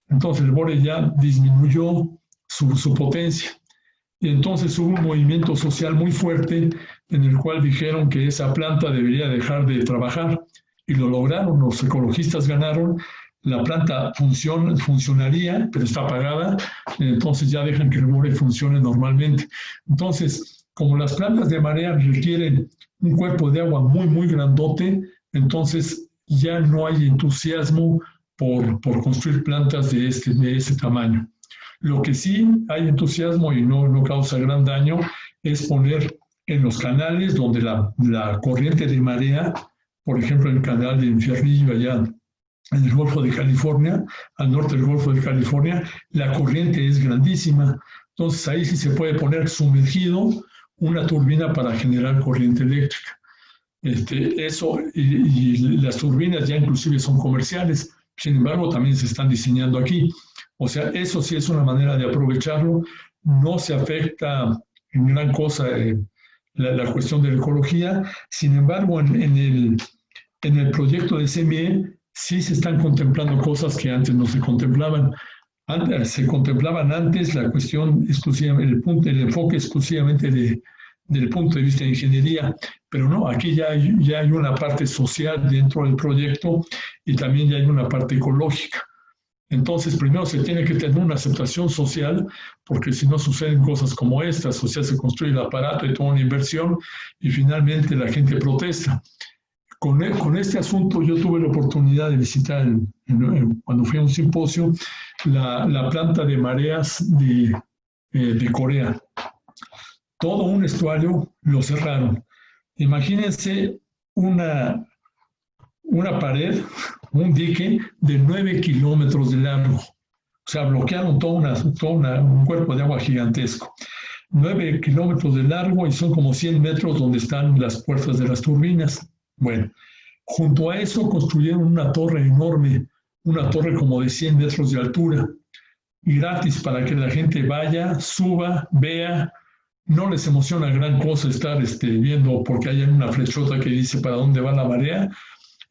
Entonces el bore ya disminuyó su potencia. Y entonces hubo un movimiento social muy fuerte en el cual dijeron que esa planta debería dejar de trabajar. Y lo lograron, los ecologistas ganaron. La planta funcionaría, pero está apagada, entonces ya dejan que el bore funcione normalmente. Entonces, como las plantas de marea requieren un cuerpo de agua muy, muy grandote, entonces ya no hay entusiasmo por construir plantas de ese tamaño. Lo que sí hay entusiasmo y no causa gran daño es poner en los canales donde la corriente de marea, por ejemplo, el canal de Infiernillo allá en el Golfo de California, al norte del Golfo de California, la corriente es grandísima. Entonces ahí sí se puede poner sumergido una turbina para generar corriente eléctrica. Y las turbinas ya inclusive son comerciales, sin embargo también se están diseñando aquí. O sea, eso sí es una manera de aprovecharlo. No se afecta en gran cosa la cuestión de la ecología. Sin embargo, en el proyecto de CME sí se están contemplando cosas que antes no se contemplaban. Se contemplaban antes la cuestión exclusiva, el enfoque exclusivamente del punto de vista de ingeniería, pero no, aquí ya hay una parte social dentro del proyecto y también ya hay una parte ecológica. Entonces, primero se tiene que tener una aceptación social, porque si no suceden cosas como estas, o sea, se construye el aparato y toda una inversión, y finalmente la gente protesta. Con este asunto yo tuve la oportunidad de visitar, cuando fui a un simposio, la planta de mareas de Corea. Todo un estuario lo cerraron. Imagínense una pared, un dique de 9 kilómetros de largo. O sea, bloquearon un cuerpo de agua gigantesco. 9 kilómetros de largo y son como 100 metros donde están las puertas de las turbinas. Bueno, junto a eso construyeron una torre enorme, una torre como de 100 metros de altura, y gratis para que la gente vaya, suba, vea. No les emociona gran cosa estar viendo porque hay una flechota que dice para dónde va la marea.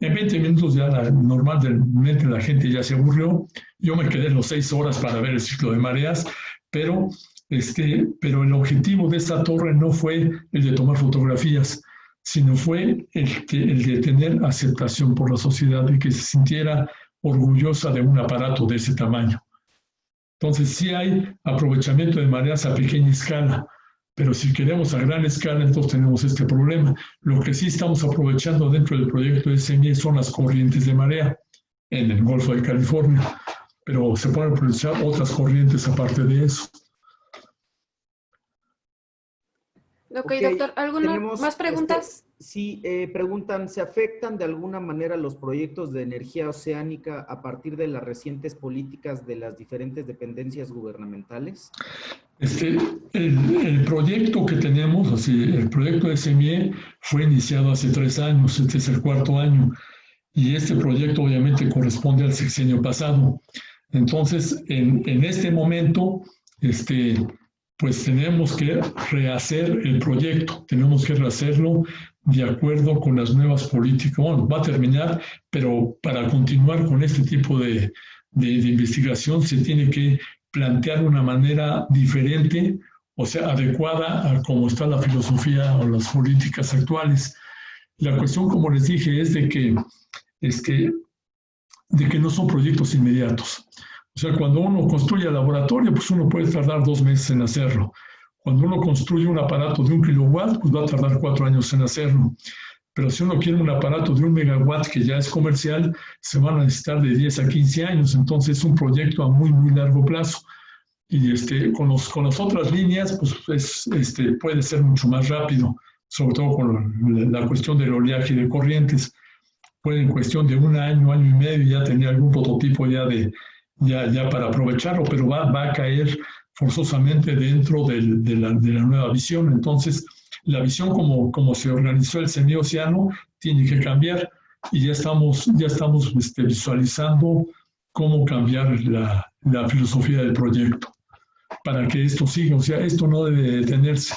En 20 minutos ya normalmente la gente ya se aburrió. Yo me quedé los 6 horas para ver el ciclo de mareas, pero el objetivo de esta torre no fue el de tomar fotografías, sino fue el de tener aceptación por la sociedad y que se sintiera orgullosa de un aparato de ese tamaño. Entonces sí hay aprovechamiento de mareas a pequeña escala, pero si queremos a gran escala, entonces tenemos este problema. Lo que sí estamos aprovechando dentro del proyecto SME son las corrientes de marea en el Golfo de California, pero se pueden aprovechar otras corrientes aparte de eso. Ok, doctor, ¿algunas más preguntas? Sí, preguntan, ¿se afectan de alguna manera los proyectos de energía oceánica a partir de las recientes políticas de las diferentes dependencias gubernamentales? El proyecto que tenemos, así, el proyecto de SME fue iniciado hace 3 años, este es el 4º año, y este proyecto obviamente corresponde al sexenio pasado. Entonces, en este momento, pues tenemos que rehacer el proyecto, tenemos que rehacerlo de acuerdo con las nuevas políticas. Bueno, va a terminar, pero para continuar con este tipo de investigación se tiene que plantear una manera diferente, o sea, adecuada a cómo está la filosofía o las políticas actuales. La cuestión, como les dije, es de que no son proyectos inmediatos. O sea, cuando uno construye el laboratorio, pues uno puede tardar 2 meses en hacerlo. Cuando uno construye un aparato de 1 kilowatt, pues va a tardar 4 años en hacerlo. Pero si uno quiere un aparato de 1 megawatt que ya es comercial, se van a necesitar de 10 a 15 años. Entonces es un proyecto a muy, muy largo plazo. Y con las otras líneas, pues puede ser mucho más rápido, sobre todo con la cuestión del oleaje de corrientes. Puede en cuestión de 1 año, año y medio, ya tener algún prototipo ya para aprovecharlo, pero va a caer forzosamente dentro de la nueva visión. Entonces, la visión como se organizó el semioceano tiene que cambiar y ya estamos visualizando cómo cambiar la filosofía del proyecto para que esto siga. O sea, esto no debe detenerse.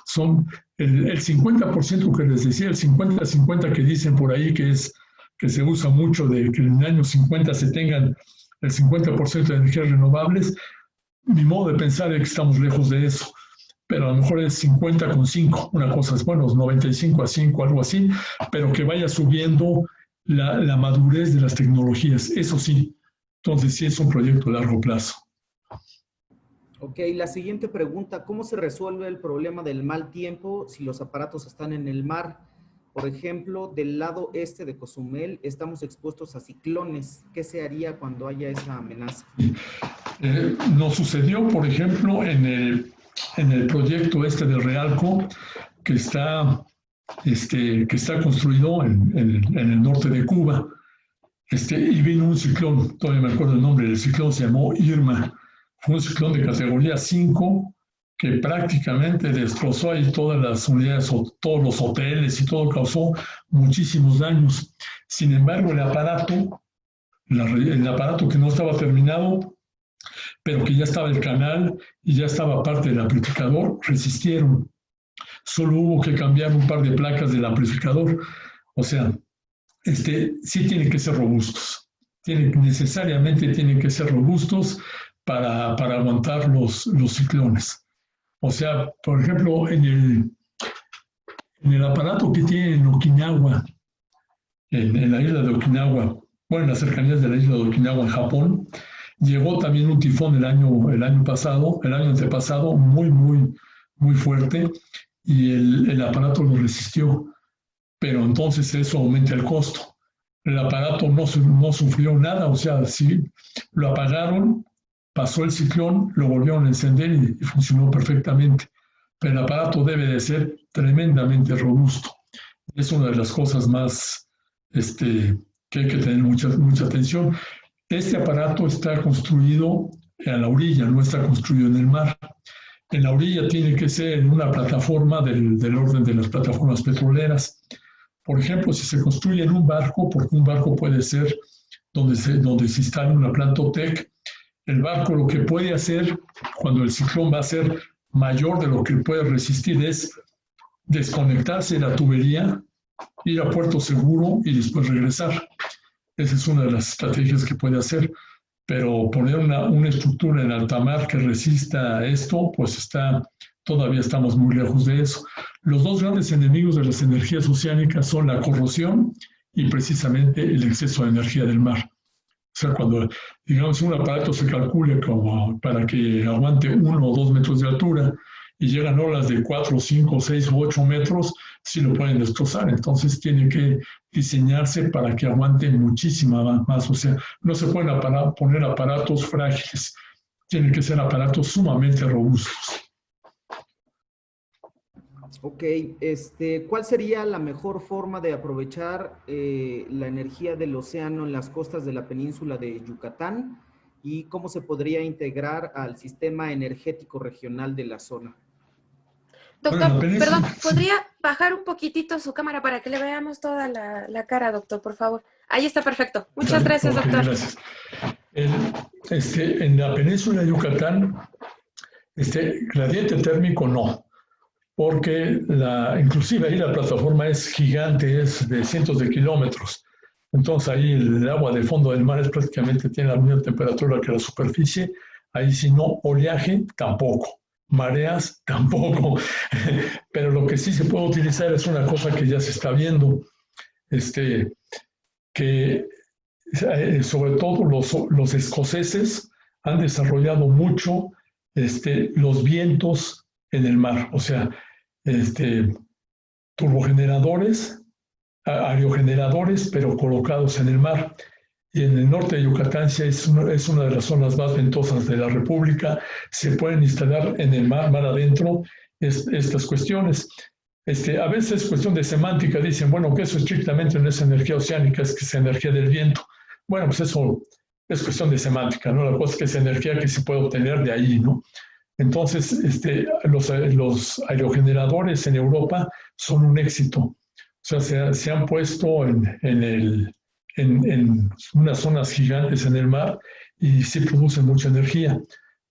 Son el 50% que les decía, el 50-50 que dicen por ahí que se usa mucho de que en el año 50 se tengan el 50% de energías renovables. Mi modo de pensar es que estamos lejos de eso, pero a lo mejor es 50-5, una cosa es, bueno, 95-5, algo así, pero que vaya subiendo la madurez de las tecnologías, eso sí. Entonces sí es un proyecto a largo plazo. Ok, la siguiente pregunta, ¿cómo se resuelve el problema del mal tiempo si los aparatos están en el mar? Por ejemplo, del lado este de Cozumel estamos expuestos a ciclones. ¿Qué se haría cuando haya esa amenaza? Nos sucedió, por ejemplo, en el proyecto de Realco, que está construido en el norte de Cuba. Y vino un ciclón, todavía me acuerdo el nombre del ciclón, se llamó Irma. Fue un ciclón de categoría 5 que prácticamente destrozó ahí todas las unidades, todos los hoteles y todo, causó muchísimos daños. Sin embargo, el aparato que no estaba terminado, pero que ya estaba el canal y ya estaba parte del amplificador, resistieron. Solo hubo que cambiar un par de placas del amplificador. O sea, sí tienen que ser robustos. Necesariamente tienen que ser robustos para aguantar los ciclones. O sea, por ejemplo, en el aparato que tiene en Okinawa, en la isla de Okinawa, bueno, en las cercanías de la isla de Okinawa, en Japón, Llegó también un tifón el año antepasado, muy fuerte, y el aparato lo resistió, pero entonces eso aumenta el costo. El aparato no sufrió nada, o sea, sí, lo apagaron, pasó el ciclón, lo volvieron a encender y funcionó perfectamente. Pero el aparato debe de ser tremendamente robusto. Es una de las cosas más que hay que tener mucha atención. Este aparato está construido a la orilla, no está construido en el mar. En la orilla tiene que ser en una plataforma del orden de las plataformas petroleras. Por ejemplo, si se construye en un barco, porque un barco puede ser donde se instala una planta OTEC, el barco lo que puede hacer cuando el ciclón va a ser mayor de lo que puede resistir es desconectarse de la tubería, ir a puerto seguro y después regresar. Esa es una de las estrategias que puede hacer, pero poner una estructura en alta mar que resista esto, pues todavía estamos muy lejos de eso. Los dos grandes enemigos de las energías oceánicas son la corrosión y precisamente el exceso de energía del mar. O sea, cuando, digamos, un aparato se calcule como para que aguante 1 o 2 metros de altura y llegan olas de 4, 5, 6 o 8 metros, sí lo pueden destrozar. Entonces tiene que diseñarse para que aguante muchísima más. O sea, no se pueden poner aparatos frágiles. Tienen que ser aparatos sumamente robustos. Ok, ¿cuál sería la mejor forma de aprovechar la energía del océano en las costas de la península de Yucatán y cómo se podría integrar al sistema energético regional de la zona? Doctor, perdón, ¿podría bajar un poquitito su cámara para que le veamos toda la cara, doctor, por favor? Ahí está perfecto. Muchas gracias, doctor. Gracias. En la península de Yucatán, gradiente térmico no, porque inclusive ahí la plataforma es gigante, es de cientos de kilómetros. Entonces ahí el agua del fondo del mar tiene la misma temperatura que la superficie. Ahí si no, oleaje tampoco, mareas tampoco. Pero lo que sí se puede utilizar es una cosa que ya se está viendo, que sobre todo los escoceses han desarrollado mucho los vientos en el mar, o sea, turbogeneradores, aerogeneradores, pero colocados en el mar. Y en el norte de Yucatán es una de las zonas más ventosas de la República. Se pueden instalar en el mar adentro, estas cuestiones. A veces es cuestión de semántica, dicen, bueno, que eso estrictamente no es energía oceánica, es que es energía del viento. Bueno, pues eso es cuestión de semántica, ¿no? La cosa es que es energía que se puede obtener de ahí, ¿no? Entonces, los aerogeneradores en Europa son un éxito. O sea, se han puesto en unas zonas gigantes en el mar y sí producen mucha energía.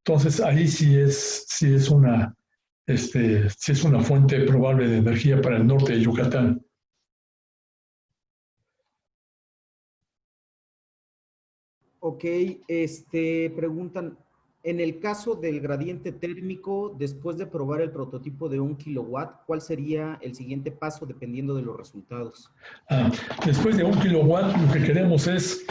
Entonces, ahí sí es una fuente probable de energía para el norte de Yucatán. Ok, preguntan, en el caso del gradiente térmico, después de probar el prototipo de 1 kilowatt, ¿cuál sería el siguiente paso dependiendo de los resultados? Después de 1 kilowatt, lo que queremos es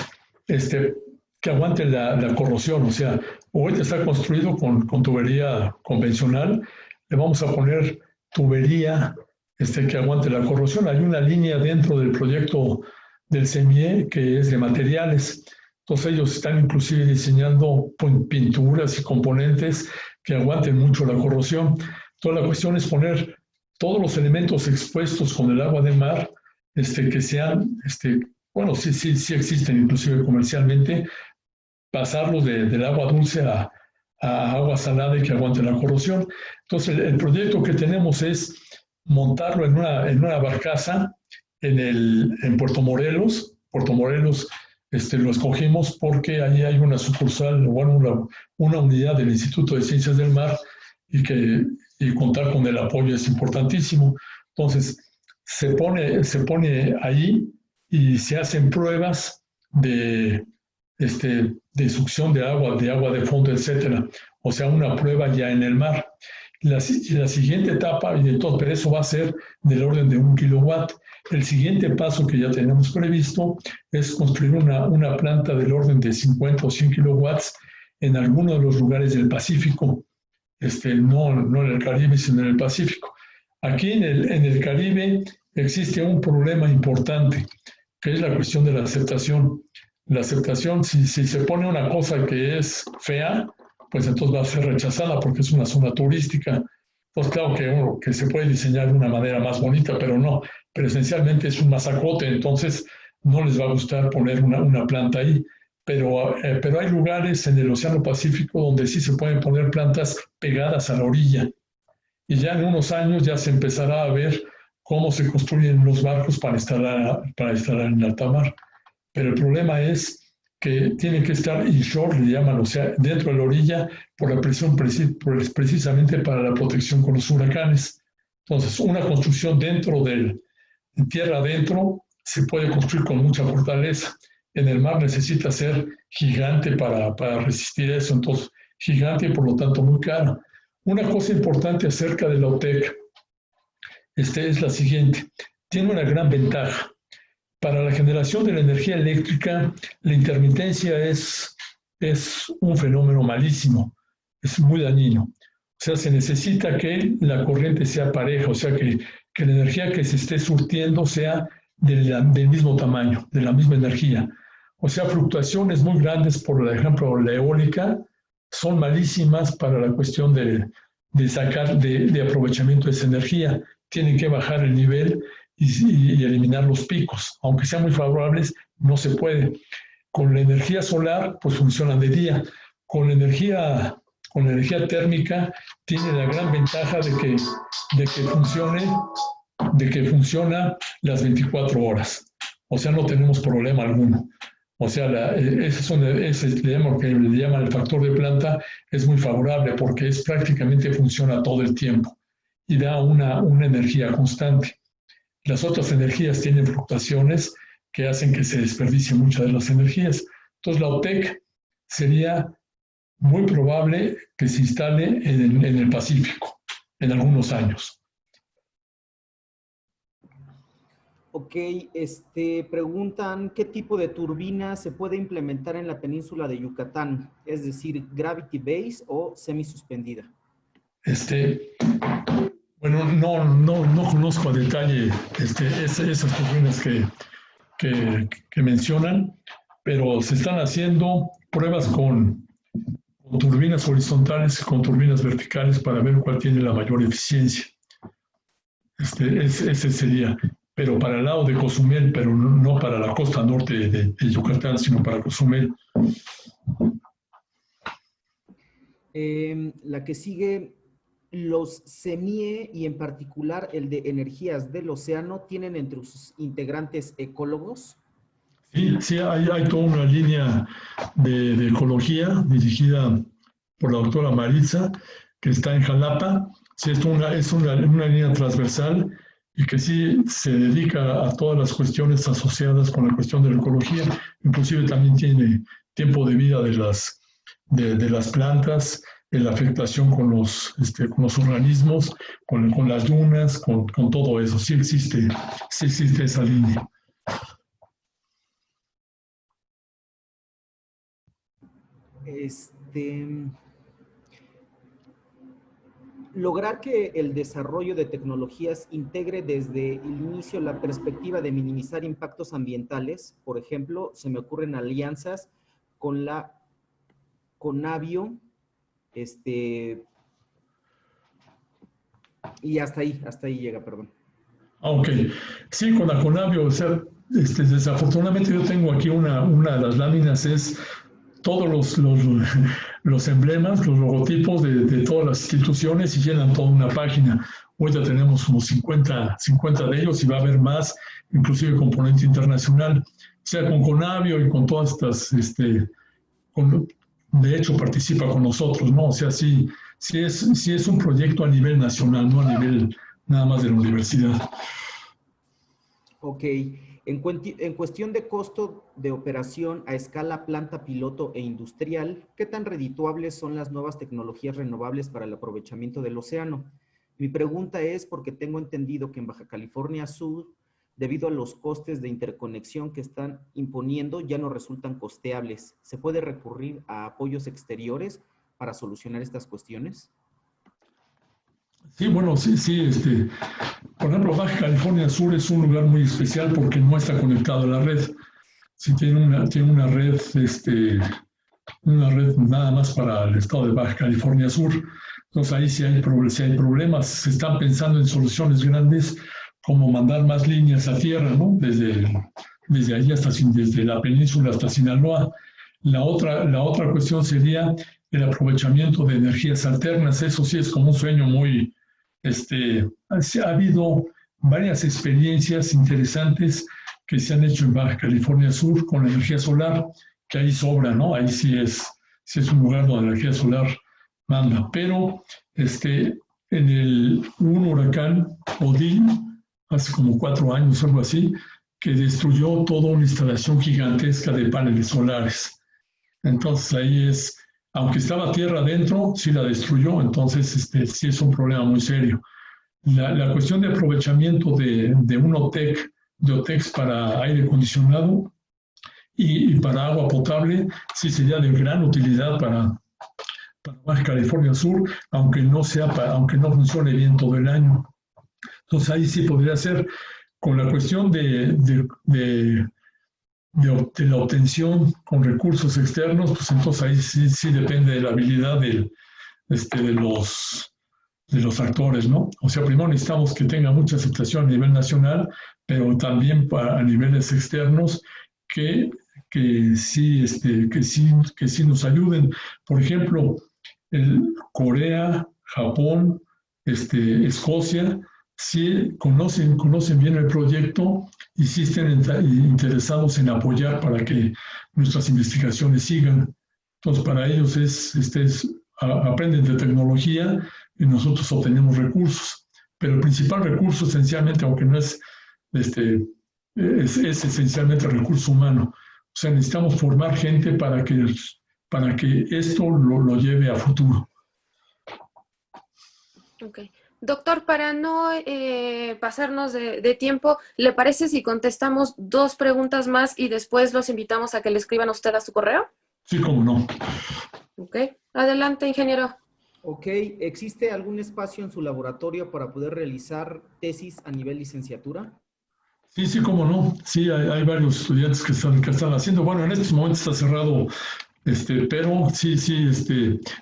que aguante la corrosión. O sea, ahorita está construido con tubería convencional. Le vamos a poner tubería que aguante la corrosión. Hay una línea dentro del proyecto del CEMIE que es de materiales. Entonces ellos están inclusive diseñando pinturas y componentes que aguanten mucho la corrosión. Entonces la cuestión es poner todos los elementos expuestos con el agua de mar, que sean, bueno, sí existen inclusive comercialmente, pasarlos del agua dulce a agua salada y que aguante la corrosión. Entonces el proyecto que tenemos es montarlo en una barcaza en Puerto Morelos. Puerto Morelos lo escogimos porque ahí hay una sucursal, bueno, una unidad del Instituto de Ciencias del Mar y contar con el apoyo es importantísimo. Entonces, se pone ahí y se hacen pruebas de succión de agua de fondo, etcétera. O sea, una prueba ya en el mar. La siguiente etapa, y entonces, pero eso va a ser del orden de 1 kilowatt. El siguiente paso que ya tenemos previsto es construir una planta del orden de 50 o 100 kilowatts en algunos de los lugares del Pacífico, no en el Caribe, sino en el Pacífico. Aquí en el Caribe existe un problema importante, que es la cuestión de la aceptación. La aceptación, si se pone una cosa que es fea, pues entonces va a ser rechazada porque es una zona turística. Pues claro que se puede diseñar de una manera más bonita, pero no. Pero esencialmente es un masacote, entonces no les va a gustar poner una planta ahí. Pero hay lugares en el Océano Pacífico donde sí se pueden poner plantas pegadas a la orilla. Y ya en unos años ya se empezará a ver cómo se construyen los barcos para instalar en alta mar. Pero el problema es que tiene que estar inshore, le llaman, o sea, dentro de la orilla, por la presión precisamente para la protección con los huracanes. Entonces, una construcción en tierra adentro, se puede construir con mucha fortaleza. En el mar necesita ser gigante para resistir eso, entonces, gigante y por lo tanto muy caro. Una cosa importante acerca de la OTEC es la siguiente. Tiene una gran ventaja. Para la generación de la energía eléctrica, la intermitencia es un fenómeno malísimo, es muy dañino. O sea, se necesita que la corriente sea pareja, o sea, que la energía que se esté surtiendo sea del mismo tamaño, de la misma energía. O sea, fluctuaciones muy grandes, por ejemplo, la eólica, son malísimas para la cuestión de aprovechamiento de esa energía. Tienen que bajar el nivel y eliminar los picos. Aunque sean muy favorables, no se puede. Con la energía solar, pues funcionan de día. Con la energía térmica, tiene la gran ventaja de que funciona las 24 horas. O sea, no tenemos problema alguno. O sea, ese le llaman el factor de planta, es muy favorable porque prácticamente funciona todo el tiempo y da una energía constante. Las otras energías tienen fluctuaciones que hacen que se desperdicie muchas de las energías. Entonces, la OTEC sería muy probable que se instale en el Pacífico en algunos años. Ok, preguntan qué tipo de turbina se puede implementar en la península de Yucatán, es decir, gravity base o semisuspendida. Bueno, no conozco a detalle esas turbinas que mencionan, pero se están haciendo pruebas con turbinas horizontales y con turbinas verticales para ver cuál tiene la mayor eficiencia. Ese sería, pero para el lado de Cozumel, pero no para la costa norte de Yucatán, sino para Cozumel. La que sigue, los CEMIE y en particular el de energías del océano, ¿tienen entre sus integrantes ecólogos? Sí, hay toda una línea de ecología dirigida por la doctora Maritza, que está en Jalapa. Sí, es una línea transversal y que sí se dedica a todas las cuestiones asociadas con la cuestión de la ecología. Inclusive también tiene tiempo de vida de las plantas, la afectación con los organismos, con las dunas, con todo eso. Sí existe esa línea. Lograr que el desarrollo de tecnologías integre desde el inicio la perspectiva de minimizar impactos ambientales, por ejemplo, se me ocurren alianzas con la Conavio, y hasta ahí llega, perdón. Ok, sí, con la Conavio, o sea, desafortunadamente yo tengo aquí una de las láminas, es todos los emblemas, los logotipos de todas las instituciones y llenan toda una página. Hoy ya tenemos como 50 de ellos y va a haber más, inclusive componente internacional. O sea, con Conavio y con todas estas, de hecho participa con nosotros, ¿no? O sea, sí es un proyecto a nivel nacional, no a nivel nada más de la universidad. Ok. En cuestión de costo de operación a escala planta piloto e industrial, ¿qué tan redituables son las nuevas tecnologías renovables para el aprovechamiento del océano? Mi pregunta es porque tengo entendido que en Baja California Sur debido a los costes de interconexión que están imponiendo, ya no resultan costeables. ¿Se puede recurrir a apoyos exteriores para solucionar estas cuestiones? Sí, bueno, sí, por ejemplo, Baja California Sur es un lugar muy especial porque no está conectado a la red. Sí, tiene una red, una red nada más para el estado de Baja California Sur. Entonces ahí sí hay problemas. Se están pensando en soluciones grandes como mandar más líneas a tierra, ¿no? Desde ahí desde la península hasta Sinaloa. La otra cuestión sería el aprovechamiento de energías alternas. Eso sí es como un sueño muy... ha habido varias experiencias interesantes que se han hecho en Baja California Sur con la energía solar, que ahí sobra, ¿no? Ahí sí es un lugar donde la energía solar manda. Pero un huracán, Odín, hace como 4 años, algo así, que destruyó toda una instalación gigantesca de paneles solares. Entonces ahí aunque estaba tierra adentro, sí la destruyó, entonces sí es un problema muy serio. La cuestión de aprovechamiento de un OTEX para aire acondicionado y para agua potable, sí sería de gran utilidad para Baja California Sur, aunque no funcione bien todo el año. Entonces ahí sí podría ser. Con la cuestión de la obtención con recursos externos, pues entonces ahí sí depende de la habilidad de los actores, ¿no? O sea, primero necesitamos que tenga mucha aceptación a nivel nacional, pero también a niveles externos que sí nos ayuden. Por ejemplo, Corea, Japón, Escocia, sí conocen bien el proyecto y sí estén interesados en apoyar para que nuestras investigaciones sigan. Entonces, para ellos aprenden de tecnología y nosotros obtenemos recursos. Pero el principal recurso, esencialmente, aunque no es esencialmente el recurso humano. O sea, necesitamos formar gente para que esto lo lleve a futuro. Ok. Doctor, para no pasarnos de tiempo, ¿le parece si contestamos 2 preguntas más y después los invitamos a que le escriban a usted a su correo? Sí, cómo no. Ok. Adelante, ingeniero. Ok. ¿Existe algún espacio en su laboratorio para poder realizar tesis a nivel licenciatura? Sí, cómo no. Sí, hay varios estudiantes que están haciendo. Bueno, en estos momentos está cerrado, pero sí,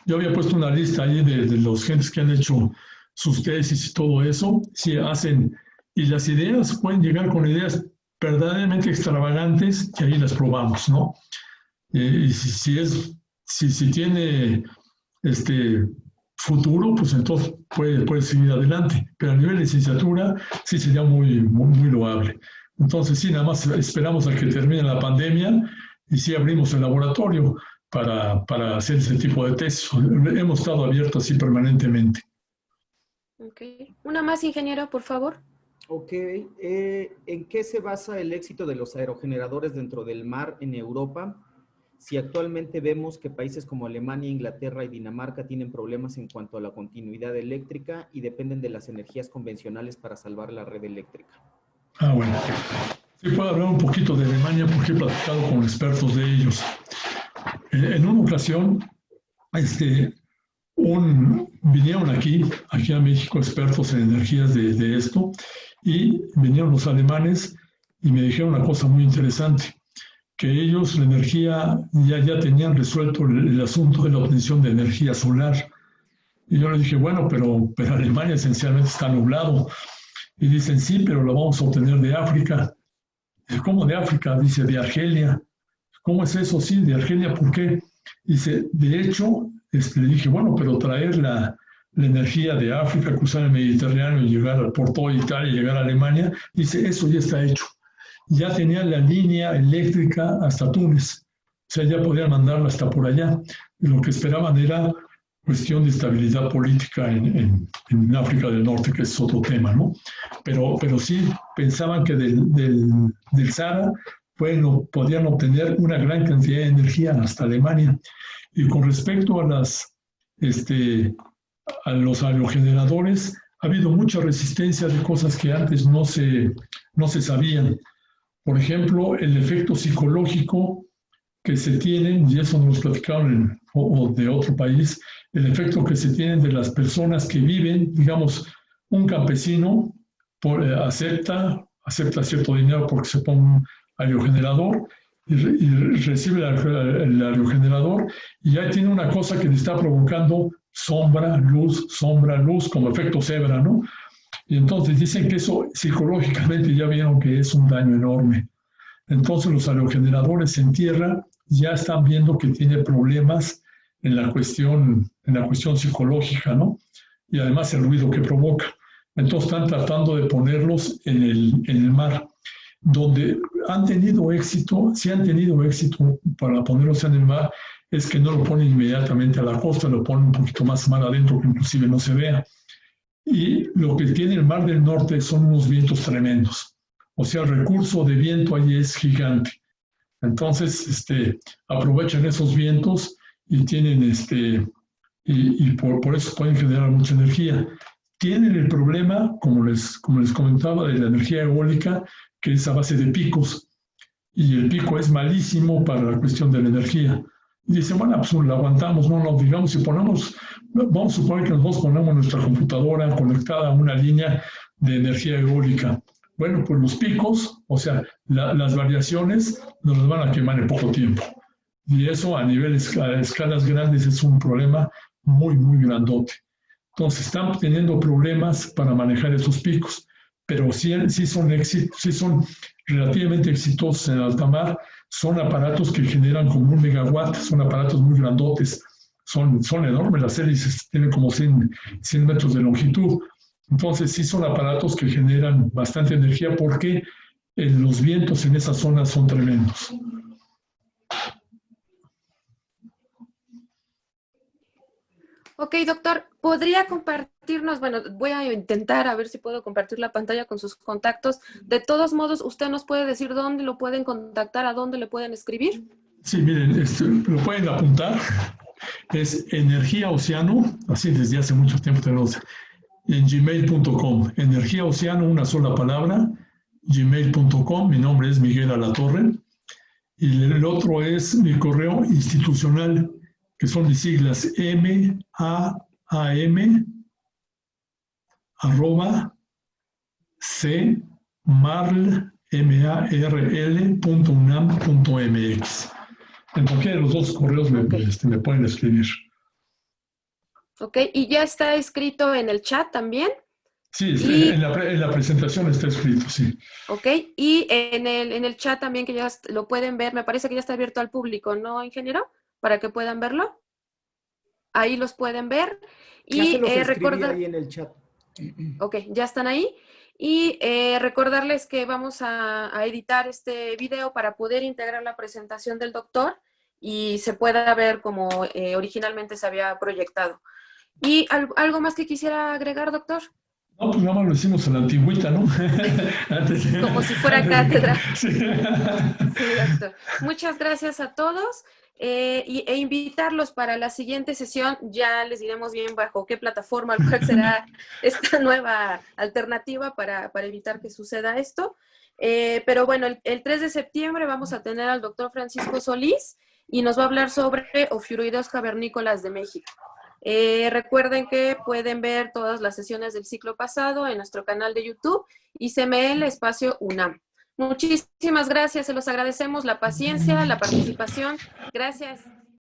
yo había puesto una lista ahí de los gentes que han hecho sus tesis y todo eso. Sí, hacen, y las ideas pueden llegar con ideas verdaderamente extravagantes y ahí las probamos, ¿no? Y si tiene futuro, pues entonces puede seguir adelante. Pero a nivel de licenciatura sí sería muy, muy, muy loable. Entonces sí, nada más esperamos a que termine la pandemia y sí abrimos el laboratorio para hacer ese tipo de tesis. Hemos estado abiertos así permanentemente. Ok. Una más, ingeniero, por favor. Ok. ¿En qué se basa el éxito de los aerogeneradores dentro del mar en Europa? Si actualmente vemos que países como Alemania, Inglaterra y Dinamarca tienen problemas en cuanto a la continuidad eléctrica y dependen de las energías convencionales para salvar la red eléctrica. Bueno. Sí, puedo hablar un poquito de Alemania porque he platicado con expertos de ellos. En una ocasión, vinieron aquí a México expertos en energías de esto y vinieron los alemanes y me dijeron una cosa muy interesante, que ellos la energía ya tenían resuelto el asunto de la obtención de energía solar. Y yo les dije, bueno, pero Alemania esencialmente está nublado. Y dicen, sí, pero lo vamos a obtener de África. ¿Cómo de África? Dice, de Argelia. ¿Cómo es eso? Sí, de Argelia, ¿por qué? Dice, de hecho, le dije, bueno, pero traer la energía de África, cruzar el Mediterráneo y llegar por toda Italia y llegar a Alemania, dice, eso ya está hecho. Ya tenían la línea eléctrica hasta Túnez. O sea, ya podían mandarla hasta por allá. Y lo que esperaban era cuestión de estabilidad política en África del Norte, que es otro tema, ¿no? Pero sí pensaban que del Sahara podían obtener una gran cantidad de energía hasta Alemania. Y con respecto a los aerogeneradores, ha habido mucha resistencia de cosas que antes no se sabían. Por ejemplo, el efecto psicológico que se tienen, y eso nos platicaron o de otro país, el efecto que se tienen de las personas que viven, digamos, un campesino acepta cierto dinero porque se pone un aerogenerador y recibe el aerogenerador y ya tiene una cosa que le está provocando sombra, luz, como efecto cebra, ¿no? Y entonces dicen que eso psicológicamente ya vieron que es un daño enorme. Entonces los aerogeneradores en tierra ya están viendo que tiene problemas en la cuestión psicológica, ¿no? Y además el ruido que provoca. Entonces están tratando de ponerlos en el mar. Donde han tenido éxito, si han tenido éxito para ponerlos en el mar, es que no lo ponen inmediatamente a la costa, lo ponen un poquito más mar adentro, que inclusive no se vea. Y lo que tiene el Mar del Norte son unos vientos tremendos. O sea, el recurso de viento allí es gigante. Entonces, aprovechan esos vientos y tienen, por eso pueden generar mucha energía. Tienen el problema, como les comentaba, de la energía eólica, que es a base de picos. Y el pico es malísimo para la cuestión de la energía. Y dicen, bueno, pues lo aguantamos, no, digamos, si vamos a suponer que nosotros ponemos nuestra computadora conectada a una línea de energía eólica. Bueno, pues los picos, o sea, las variaciones nos las van a quemar en poco tiempo. Y eso a escalas grandes es un problema muy, muy grandote. Entonces están teniendo problemas para manejar esos picos, pero sí son relativamente exitosos en alta mar. Son aparatos que generan como 1 megawatt, son aparatos muy grandotes, son enormes, las hélices tienen como 100 metros de longitud. Entonces sí son aparatos que generan bastante energía porque los vientos en esa zona son tremendos. Ok, doctor, ¿podría compartirnos? Bueno, voy a intentar a ver si puedo compartir la pantalla con sus contactos. De todos modos, ¿usted nos puede decir dónde lo pueden contactar, a dónde le pueden escribir? Sí, miren, lo pueden apuntar. Es Energía Oceano, así desde hace mucho tiempo tenemos en gmail.com. Energía Oceano, una sola palabra, gmail.com. Mi nombre es Miguel Alatorre. Y el otro es mi correo institucional, que son mis siglas maam@cmarl.unam.mx. En cualquiera de los dos correos me pueden escribir. Ok, ¿y ya está escrito en el chat también? Sí, en la presentación está escrito, sí. Ok, y en el chat también, que ya lo pueden ver, me parece que ya está abierto al público, ¿no, ingeniero? Para que puedan verlo. Ahí los pueden ver. Ya se los escribí recordar ahí en el chat. Ok, ya están ahí. Y recordarles que vamos a editar este video para poder integrar la presentación del doctor y se pueda ver como originalmente se había proyectado. ¿Y algo más que quisiera agregar, doctor? No, pues nada más lo hicimos a la antigüita, ¿no? Como si fuera cátedra. Sí. Sí, doctor. Muchas gracias a todos e invitarlos para la siguiente sesión. Ya les diremos bien bajo qué plataforma, cuál será esta nueva alternativa para evitar que suceda esto. Pero bueno, el 3 de septiembre vamos a tener al doctor Francisco Solís y nos va a hablar sobre ofiuroideos cavernícolas de México. Recuerden que pueden ver todas las sesiones del ciclo pasado en nuestro canal de YouTube, ICML Espacio UNAM. Muchísimas gracias, se los agradecemos la paciencia, la participación. Gracias.